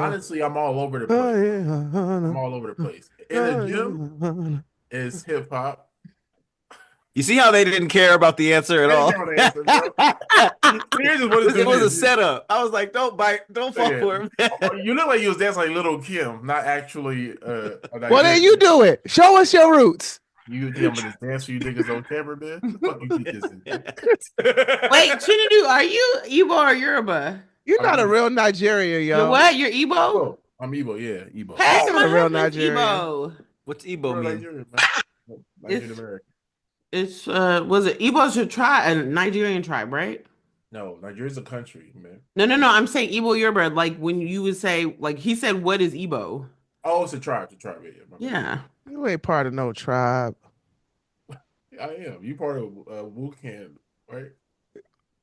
Honestly, I'm all over the Oh, place. yeah. I'm all over the place. In the gym is hip hop. You see how they didn't care about the answer at all? It was a setup. I was like, don't fall for it, man. You look like you was dancing like Little Kim, not actually. Well, then you do it. Show us your roots. You think I'm gonna dance for you niggas on camera, man? What the fuck you think this is? Wait, Chinedu, are you Igbo or Yoruba? You're not a real Nigerian, yo. You're what? You're Igbo? Oh, I'm Igbo, yeah, Igbo. Hey, I'm my a real husband's Nigerian. Igbo. What's Igbo mean? Nigerian, man. Nigerian American. It's was it Igbo's a tribe, a Nigerian tribe, right? No, Nigeria's a country, man. No. I'm saying Igbo Yoruba. Like when you would say, like he said, what is Igbo? Oh, it's a tribe. Yeah. My bad. Yeah. You ain't part of no tribe. I am. You part of Wukan, right?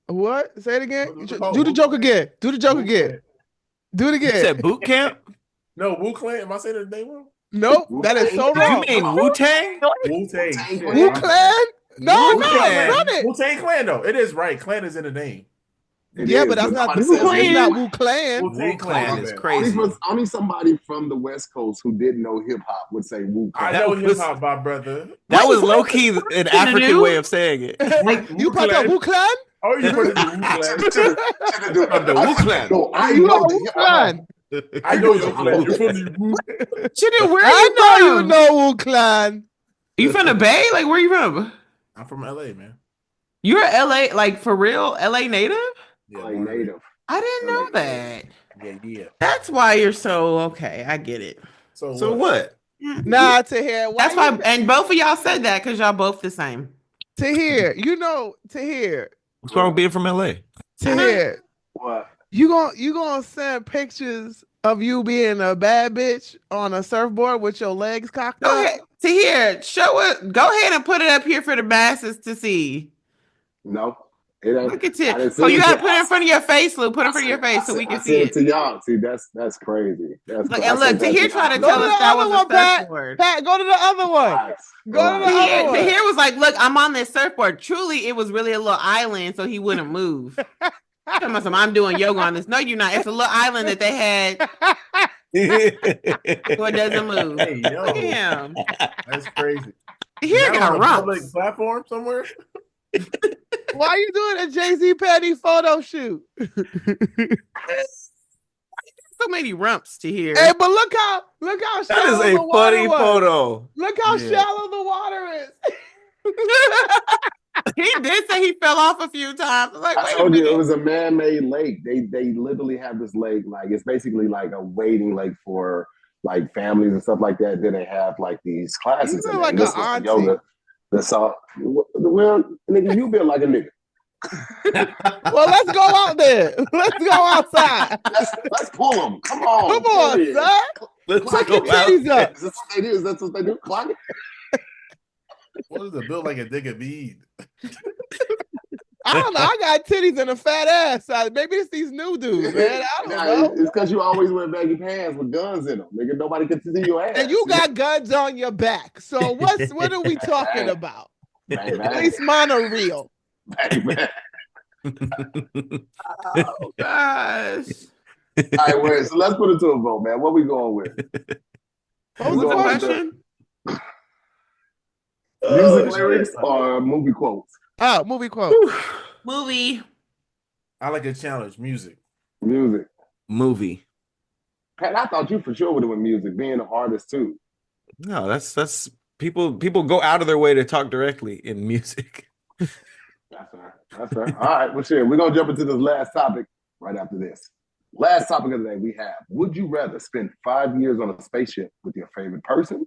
What? Say it again. Oh, Do the joke again. Do the joke again. Do it You again. said boot camp? No, Wu Clan. Am I saying the name wrong? Nope. That is so You wrong. mean Wu-Tang? Wu Tang. Wu Clan? No, Wu-Tang. run it. Wu Tang Clan, though. It is right. Clan is in the name. Yeah, but that's not Wu Wu Clan. It's not Wu Clan. Wu-Tang Clan my is bad. crazy. Only somebody from the West Coast who didn't know hip hop would say Wu I Clan. know That was- hip hop, my brother. That was low key an African do? way of saying it. Like You part of Wu Clan? Oh, you put it in Wu Clan. From the Wu Clan. No, I You know are the Wu hip hop. Clan. I know your Clan. You're from the Wu. Chinedu, where are I you know from? you know Wu Clan. You from the Bay? Like where you from? I'm from LA, man. You're LA, like for real, LA native? Yeah, Like born in native. I didn't know that. LA. Yeah. That's why you're so okay. I get it. So So what? Nah, Tahir. That's why, and both of y'all said that because y'all both the same. Tahir, Tahir. What's wrong with being from LA? Tahir. What? You gonna send pictures of you being a bad bitch on a surfboard with your legs cocked Go up? ahead. Tahir, show it. Go ahead and put it up here for the masses to see. No. It ain't. Look at I it. didn't So see you it gotta yet. put it in front of your face, Lou. Put it in front of your face so we can see I it. sent it to y'all. See, that's crazy. That's Look, crazy. and look, Tahir tried to Go tell to us the that other was one, a Pat. surfboard. Pat, go to the other one. Relax. Go to the other one. Tahir was like, look, I'm on this surfboard. Truly, it was really a little island, so he wouldn't move. I'm doing yoga on this. No, you're not. It's a little island that they had so it doesn't move. Hey, yo. Look at him. That's crazy. Tahir Is that got on a public rumps. platform somewhere? Why are you doing a Jay-Z Petty photo shoot? So many rumps to hear. Hey, but look how That shallow is a the water funny was. photo. Look how Yeah. shallow the water is. He did say he fell off a few times. Like, I wait a told you it minute. was a man-made lake. They literally have this lake, like it's basically like a waiting lake for like families and stuff like that. Then they have like these classes You in look there. And like this an was the auntie. yoga. That's all. Well, nigga, you built like a nigga. Well, let's go out there. Let's go outside. Let's pull them. Come on. Come on, period. son. Let's Clock your go out. titties up. Is this what they do? Is that what they do? Clock it? What is it built like a digger bead? I don't know. I got titties and a fat ass. Maybe it's these new dudes, man. I don't know. It's because you always wear baggy pants with guns in them. Nigga, nobody can see your ass. And you got guns on your back. So what are we talking about? Bang, At bang. least mine are real. Bang, bang. Oh, gosh. All right, wait, so let's put it to a vote, man. What we going with? What What was the going with question? Music lyrics or movie quotes? Oh, movie quote. Movie. I like a challenge. Music. Music. Movie. Pat, I thought you for sure would have went music, being an artist too. No, that's people go out of their way to talk directly in music. That's fair. That's fair. All right, well, shit, we're going to jump into this last topic right after this. Last topic of the day we have, would you rather spend 5 years on a spaceship with your favorite person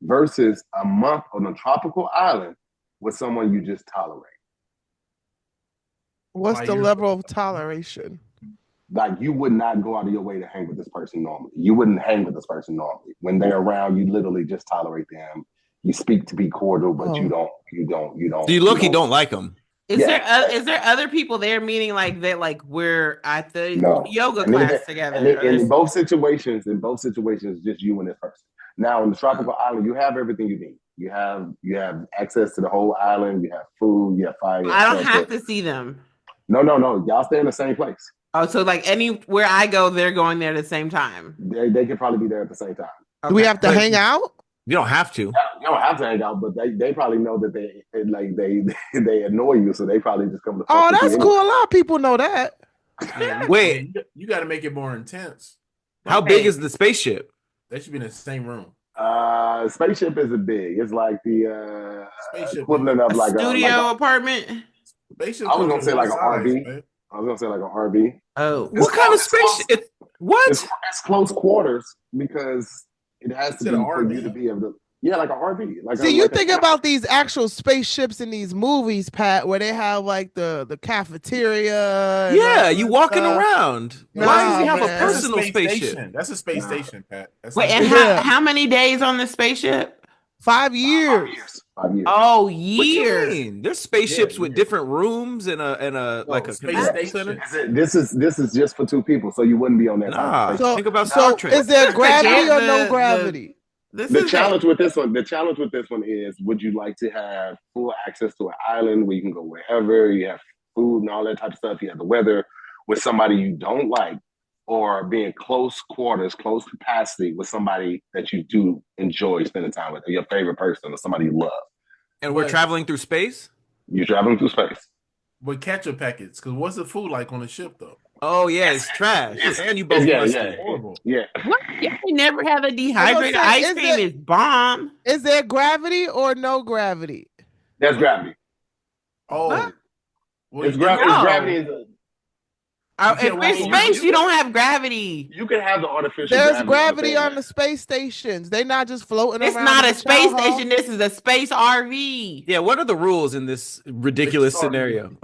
versus a month on a tropical island with someone you just tolerate? What's the level of toleration? Like, you would not go out of your way to hang with this person normally. You wouldn't hang with this person normally. When they're around, you literally just tolerate them. You speak to be cordial, but you don't. So you low-key don't like them. Is there other people there? Meaning like that, like we're at the yoga class together. And in both situations, just you and this person. Now in the tropical island, you have everything you need. You have access to the whole island. You have food. You have fire. I don't have to see them. No. Y'all stay in the same place. Oh, so like anywhere I go, they're going there at the same time. They could probably be there at the same time. Okay. Do we have to hang out? You don't have to. You don't have to hang out, but they probably know that they annoy you, so they probably just come to. Oh, that's cool. A lot of people know that. Wait, you got to make it more intense. how big is the spaceship? They should be in the same room. Spaceship isn't big. It's like the Spaceship equivalent of like studio apartment. Spaceship I was gonna say like an size, RV. man. I was gonna say like an RV. Oh, What kind of spaceship? What? It's close quarters because it has to Is be it an for you RV? to be able to. Yeah, like an RV. Like See, you think about these actual spaceships in these movies, Pat, where they have like the cafeteria. and Yeah, all you that walking stuff. around. Nah, Why does he have man. a That's a personal space spaceship? station. That's a space station, Pat. That's wait, not- and Yeah. how many days on the spaceship? 5 years. 5 years. Oh, What you years. mean? There's spaceships with years. different rooms and a like a space convention station. center. This is just for 2 people, so you wouldn't be on that. Nah, So- think about Star So Trek. is there gravity or no The- gravity? This The is challenge with this one is: would you like to have full access to an island where you can go wherever, you have food and all that type of stuff, you have the weather with somebody you don't like, or being close quarters, close capacity with somebody that you do enjoy spending time with, or your favorite person, or somebody you love? And we're traveling through space? You're traveling through space. With ketchup packets, because what's the food like on the ship though? Oh yeah, it's trash. And you both Yeah, musty. yeah. Horrible. Yeah. what? Yeah, I never had a dehydrated say, ice is cream. it- Is bomb. Is there gravity or no gravity? That's gravity. Oh, What? well, It's gravity. No. It's gravity. If it's space, you don't have gravity. You can have the artificial. There's gravity on the space stations. They're not just floating It's around. not a space station. This is a space RV. Yeah, what are the rules in this ridiculous scenario?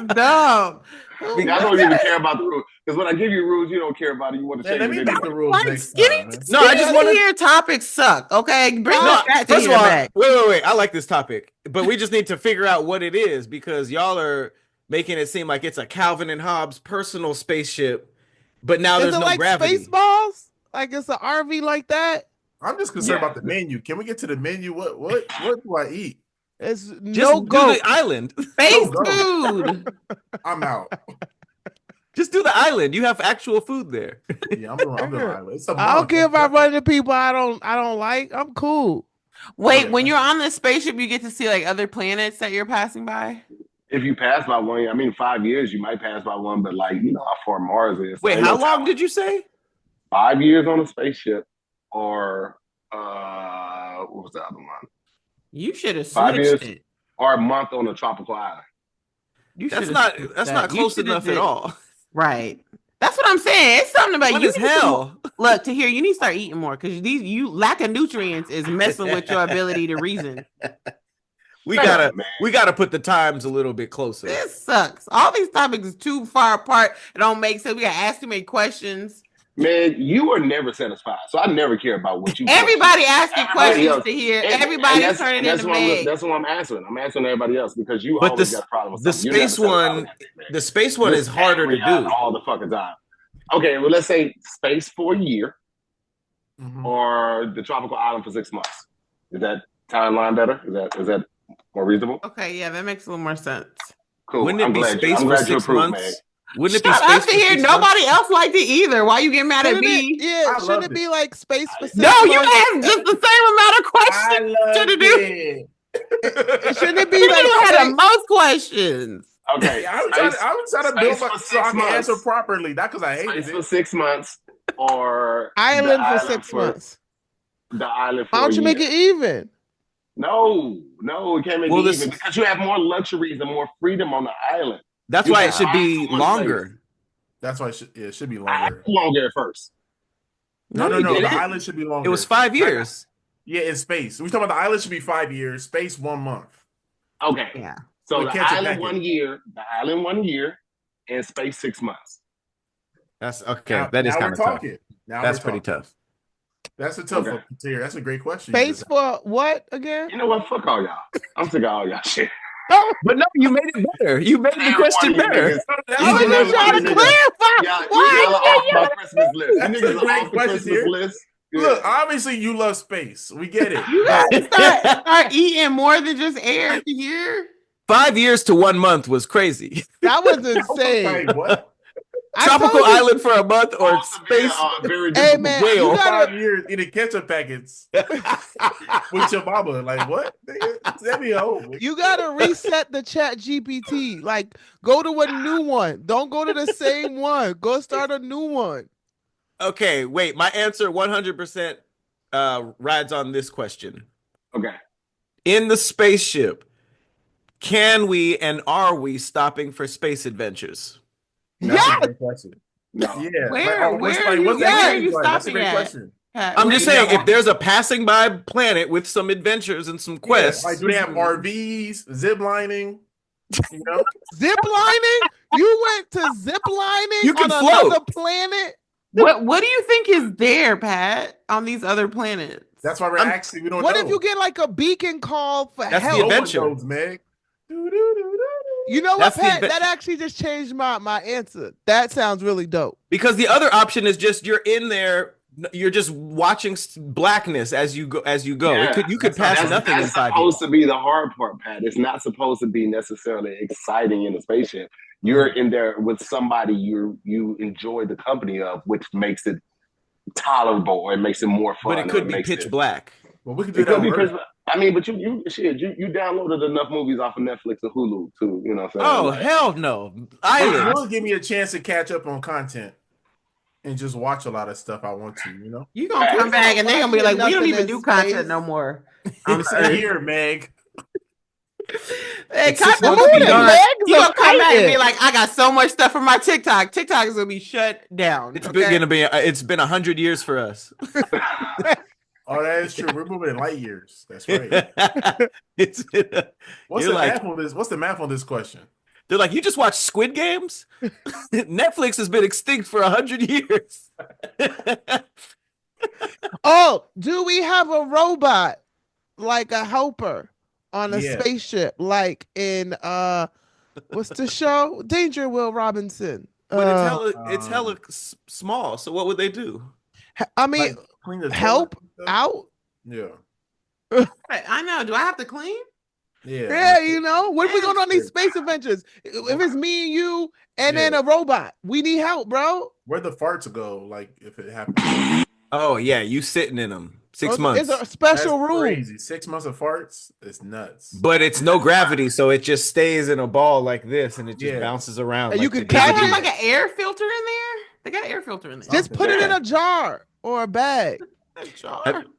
Dumb. I don't even care about the rules because when I give you rules, you don't care about it. You want to change Let me make the rules next time. No, I just want to hear topics suck. Okay, bring that first of all, back. wait. I like this topic, but we just need to figure out what it is because y'all are making it seem like it's a Calvin and Hobbes personal spaceship, but now there's no like gravity. Spaceballs? Like it's an RV like that? I'm just concerned about the menu. Can we get to the menu? What do I eat? It's Just no do go. the island. Space food. I'm out. Just do the island. You have actual food there. Yeah, I'm doing island. It's I don't care if I run into people I don't like. I'm cool. Wait, when you're on the spaceship, you get to see like other planets that you're passing by? If you pass by one, I mean, 5 years, you might pass by one, but like, you know how far Mars is. Wait, how long did you say? 5 years on a spaceship or, what was the other one? You should have 5 years switched it. or a month on a tropical island. That's not close enough at all. Right. That's what I'm saying. It's something about What you. is hell? Look, to hear you need to start eating more because you lack of nutrients is messing with your ability to reason. We gotta put the times a little bit closer. This sucks. All these topics is too far apart. It don't make sense. We gotta ask too many questions. Man, you are never satisfied, so I never care about what you. Everybody asking questions to hear. Everybody's turning into Meg. That's what I'm answering. I'm answering everybody else because you But always got problems. The space one is harder to do all the fucking time. Okay, well, let's say space for a year, or the tropical island for 6 months. Is that timeline better? Is that more reasonable? Okay, yeah, that makes a little more sense. Cool. Wouldn't it be space for 6 months? Wouldn't it be Shut space up to hear nobody else liked it either. Why you get mad at me? Shouldn't it be like space for 6 No, months? you asked just the same amount of questions to do. Shouldn't it be You like had the most questions. Okay, I'm trying to build so I can answer properly, not because I hate it. For 6 months or island for 6 months. The island for Why don't you make it even? No, it can't make it even because you have more luxuries and more freedom on the island. That's why it should be longer. That's why it should be longer. Longer at first. No. The island should be longer. It was 5 years. Yeah, in space. We're talking about the island should be 5 years, space 1 month. Okay. Yeah. So the island 1 year, and space 6 months. That's okay. That is kind of tough. That's pretty tough. That's a tough one, Tier. That's a great question. Space for what again? You know what? Fuck all y'all. I'm sick of all y'all shit. But no, you made it better. You made the question better. I was just trying to clarify. Why? Y'all are off my Christmas list. You niggas are off the Christmas list. Yeah. Look, obviously you love space. We get it. You guys start eating more than just air here. 5 years to 1 month was crazy. That was insane. Like, what? Tropical island for a month or space? Hey man, you gotta 5 years eating ketchup packets with your mama. Like what? Send me home. You gotta reset the chat GPT. Like, go to a new one. Don't go to the same one. Go start a new one. Okay, wait. My answer 100% rides on this question. Okay. In the spaceship, can we and are we stopping for space adventures? That's a great question. No. Yeah. Where are you That's a stopping great at? question. I'm just saying, if there's a passing by planet with some adventures and some quests. Like, do they have RVs, zip lining? You know? Zip lining? You went to zip lining You can on float. another planet? What do you think is there, Pat, on these other planets? That's why we're actually we don't What know. if you get like a beacon call for That's help? the adventure. No one knows, Meg. You know what, That's the Pat? adve- That actually just changed my answer. That sounds really dope. Because the other option is just you're in there, you're just watching blackness as you go. Yeah. You could pass nothing in 5 years. That's supposed to be the hard part, Pat. It's not supposed to be necessarily exciting in a spaceship. You're in there with somebody you enjoy the company of, which makes it tolerable or it makes it more fun. But it could be pitch black. Well, we could do that. I mean, but you downloaded enough movies off of Netflix and Hulu too. You know what I'm saying? Oh, like, hell no. It Island. will give me a chance to catch up on content and just watch a lot of stuff I want to, you know? You gonna come back and they're gonna be like, we don't Nothing even in do space. content no more. I'm still here, Meg. Hey, It's 6 Cosmo months gonna be to done. legs You are gonna come back and be fighting. like, I got so much stuff for my TikTok. TikTok is gonna be shut down. It's okay? gonna be. It's been 100 years for us. Oh, that is true. We're moving in light years. That's right. It's What's you're the like, math on this? What's the math on this question? they're like, you just watched Squid Games? Netflix has been extinct for 100 years. Oh, do we have a robot like a helper on a Yeah. spaceship, like in what's the show? Danger Will Robinson. But it's hella small. So what would they do? I mean, Like clean the help toilet and stuff? out. Yeah. I know. Do I have to clean? Yeah. Yeah, you know, what if we going on these space adventures? If it's me and you and then a robot, we need help, bro. Where'd the farts go? Like if it happens. Oh yeah, you sitting in them 6 It's months, a special That's room. crazy. 6 months of farts? It's nuts. but it's no gravity, so it just stays in a ball like this, and it just Yeah. bounces around. And you like can the catch They it. got like an air filter in there. They got an air filter in there. Just put it in a jar or a bag.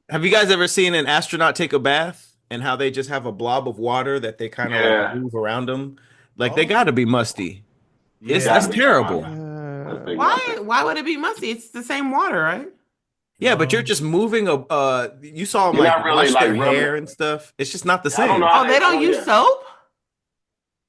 Have you guys ever seen an astronaut take a bath and how they just have a blob of water that they kind of like move around them? Like they got to be musty. Yeah. That's terrible. Why would it be musty? It's the same water, right? Yeah, but you're just moving you saw them You're like not really, wash like, their rubbing hair it. and stuff. It's just not the I same. don't know. Oh, they don't use soap?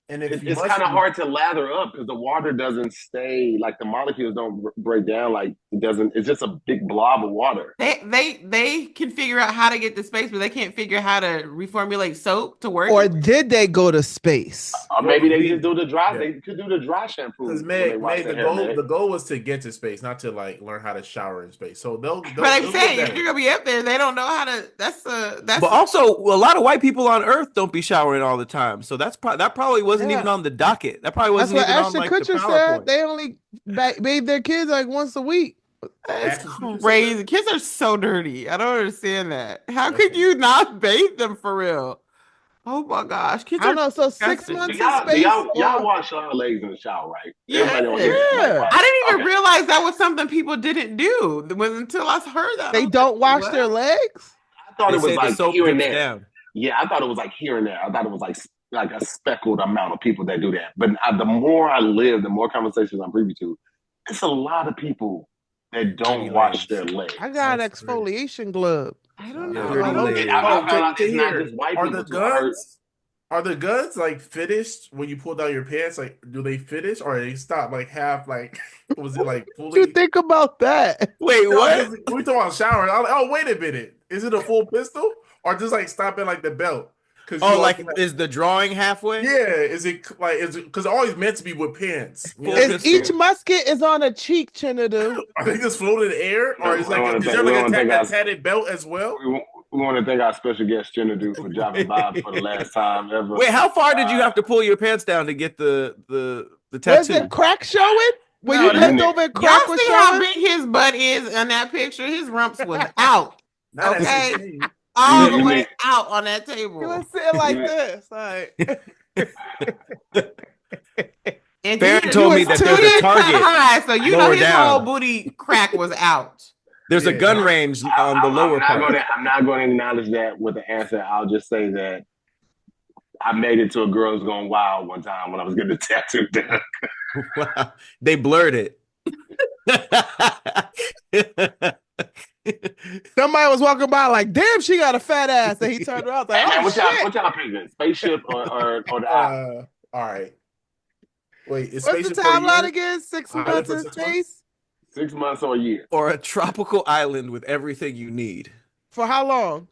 And if It's kind of hard to lather up because the water doesn't stay, like the molecules don't break down. Like it doesn't. It's just a big blob of water. They can figure out how to get to space, but they can't figure out how to reformulate soap to work. Or did they go to space? Or maybe they just do the dry. Yeah. They could do the dry shampoo. Because when they wash May, their the hair, goal man. the goal was to get to space, not to like learn how to shower in space. So they'll But I'm they'll saying get if better. you're gonna be up there, they don't know how to. That's But also, a lot of white people on Earth don't be showering all the time, so that probably wasn't even on the docket. That probably That's wasn't what even on Ashton like the Kutcher PowerPoint. said. They only bathe their kids like once a week. That's crazy. Kids are so dirty. I don't understand that. How could you not bathe them for real? Oh my gosh, kids I don't are know. So disgusting. 6 months in Y'all, space. y'all wash your legs in the shower, right? Yeah. Everybody on here, Yeah. like, I didn't even okay. realize that was something people didn't do. It was until I heard that. They don't wash their legs. I thought They it was say the like soap here and drips there. down. Yeah, I thought it was like here and there. I thought it was like a speckled amount of people that do that. But the more I live, the more conversations I'm privy to, it's a lot of people that don't wash their legs. I got an exfoliation glove. I don't Yeah, know. dirty I don't legs. know. I found out to it's not hear, just white are people. the too. I heard- guns are the guns like finished when you pull down your pants? Like, do they finish or they stop like half? Like, was it like What fully? you think about that? Wait, No, what? 'cause we talking about showers. I'm like, oh, wait a minute. Is it a full pistol or just like stopping like the belt? Oh, like is the drawing halfway? yeah? Is it because it's always meant to be with pants? You know? Is each musket is on a cheek, Chinedu? Are they just floating in the air, or is We wanna is think- there we like wanna think a I- tatted belt as well? We want to thank our special guest Chinedu for dropping by for the last time ever. Wait, how far did you have to pull your pants down to get the Was tattoo? the crack showing? When No, you that's- bent over and Y'all crack was see how showing? big his butt is in that picture? His rumps was out. Not at Okay. 16. All You the way mean- out on that He table. was sitting like Yeah. this. Like, And Farron he told me was that there's a too target high, so you know lower his down. whole booty crack was out. There's a gun range on the lower part. I'm not going to acknowledge that with the answer. I'll just say that I made it to a girl's going wild one time when I was getting the tattoo done. Wow. They blurred it. somebody was walking by like, damn, she got a fat ass. And he turned around like, Hey, man, oh, what y'all shit. picking? Spaceship or the island? All right. Wait, is What's Spaceship the for a timeline year? again? 6 Island months for in 6 months? space? 6 months or a year? Or a tropical island with everything you need. For how long?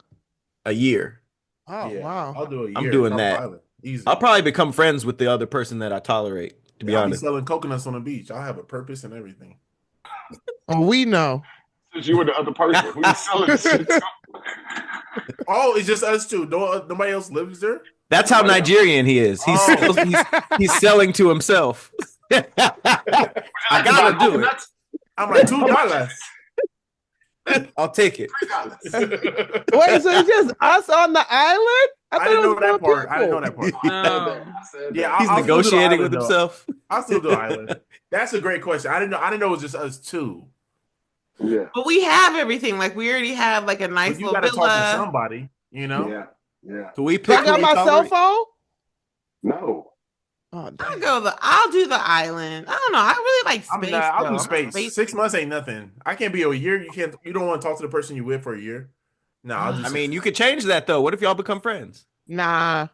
A year. Oh, Yeah, wow. I'll do a year. I'm doing Top that. Island. Easy. I'll probably become friends with the other person that I tolerate, to be I'll be honest. selling coconuts on the beach. I'll have a purpose and everything. Oh, we know. Since you were the other person, who you selling this shit to? Oh, it's just us two. Nobody else lives there. That's how Nigerian he is. He's selling to himself. I gotta do it. I'm like $2. I'll take it. Wait, so it's just us on the island? I thought didn't it know was that more part. I didn't know people. that part. Yeah, He's I'll still do the negotiating island, with though. himself. I'll still do island. That's a great question. I didn't know it was just us two. Yeah. But we have everything. Like we already have like a nice But you little got to talk to villa. somebody, you know. Yeah. So we So I pick got who my we cell tolerate. phone? No. Oh, I'll damn. I'll do the island. I don't know. I really like space. I'll though. do I'm space. space- 6 months ain't nothing. I can't be a year. You don't want to talk to the person you with for a year. No, I'll do. I mean, you could change that though. What if y'all become friends? Nah.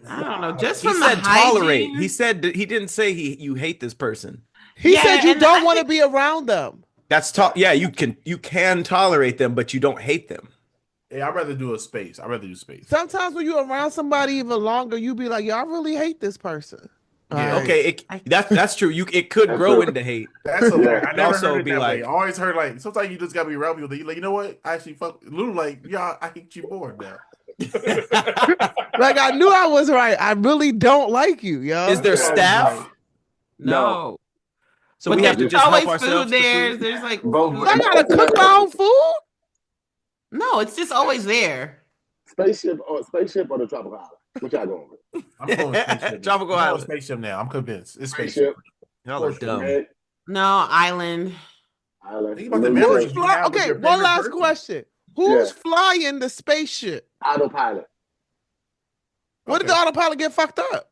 I don't know. Just He from said the tolerate. hygiene. He said he didn't say you hate this person. He Yeah, said you and don't I want to think- be around them. That's yeah, you can tolerate them, but you don't hate them. Yeah, I'd rather do a space. I'd rather do space. Sometimes when you're around somebody even longer, you be like, "Yo, I really hate this person." Yeah. Alright. Okay, that's true. It could That's grow true. into hate. That's hilarious. Yeah. I never Also heard it be that like- way. I always heard like sometimes you just gotta be around people that you like. You know what? I actually fuck Lou. Like, yeah, I hate you more now. Like I knew I was right. I really don't like you, yo. Is there Yeah. staff? No. So But we have to there's just always help ourselves. food to there. food? There's like Both. food. I gotta cook my own food. No, it's just always there. Spaceship or the tropical island? What y'all going with? I'm going spaceship. Tropical I'm going island. spaceship now. I'm convinced. It's Spaceship. spaceship. Y'all are dumb. Red No, island. Island. Think about the Little memories Red you have with Okay, your one favorite last person. question. Who's Yeah. flying the spaceship? Autopilot. What did the autopilot get fucked up?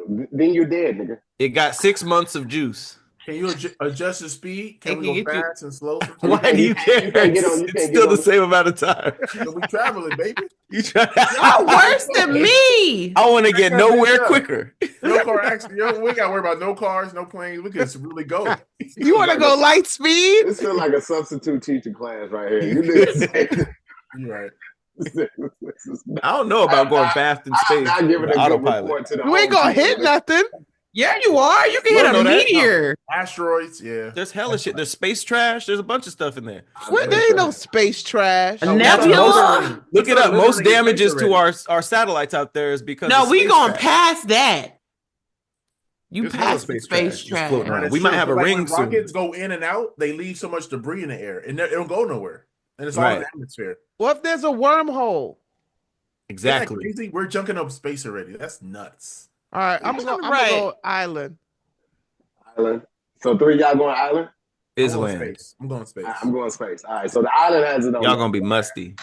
Then you're dead, nigga. It got 6 months of juice. Can you adjust the speed? Can It we can go get you- fast and slow? Why do you care? You can't get on- you It's can't still get the on- same amount of time. We traveling, baby. You try. Y'all worse than me. I want to get nowhere Yeah. quicker. No car accident. We ain't got to worry about no cars, no planes. We can just really go. You want to go light speed? This feels like a substitute teacher class right here. You need to say You're right. I don't know about going fast in I'm space. not giving a with good autopilot. report to the You ain't home gonna team. hit nothing. Yeah, you are. You can You hit don't a know that? meteor. Asteroids, yeah. There's hella shit. There's space trash. There's a bunch of stuff in there. What? There ain't no space trash. A No, nebula? Look it up. Most Literally damages space to already. our satellites out there is because No, of we space going trash. past that. You There's hella passed the space space trash just trash. floating around. That's We might true. have a Like, ring when soon. rockets go in and out, they leave so much debris in the air, and it don't go nowhere. And it's all in Right. the atmosphere. What if there's a wormhole? Isn't that Exactly. crazy? We're junking up space already. That's nuts. All right, I'm gonna Right. go island. Island. So 3 y'all going island? Is I'm going land. space. I'm going space. I'm going space. All right. So the island has it on. Y'all gonna be musty.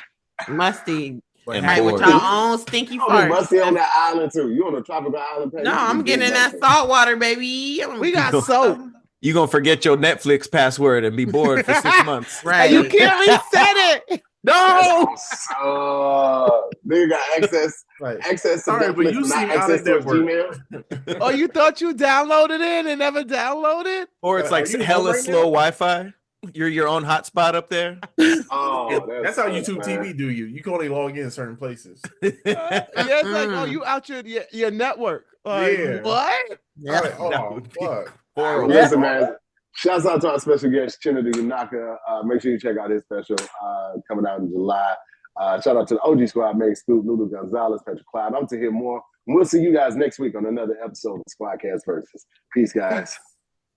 Musty. But And Right, with bored. y'all own stinky You gonna be farts. musty on that island too. You on a tropical island? Pat? No, You I'm be getting in getting that salt water, baby. We got soap. You gonna forget your Netflix password and be bored for 6 months. Right. And you can't reset it. No. Nigga got access Like, to sorry, but Netflix, you not see me out access of to his network. Gmail. Oh, you thought you downloaded it and never downloaded? Or it's like Are you hella home right slow now? Wi-Fi. You're your own hotspot up there. Oh, That's how YouTube man. TV do you. You can only log in certain places. Yeah, it's like, oh, you out your network. Like, Yeah. what? Yeah. Like, That oh, would be fuck. horrible. Listen, man. Shouts out to our special guest, Chinedu Unaka. Make sure you check out his special coming out in July. Shout out to the OG Squad, Meg Scoop, Lulu Gonzalez, Patrick Cloud. I'm to hear more. We'll see you guys next week on another episode of SquADcast Versus. Peace, guys.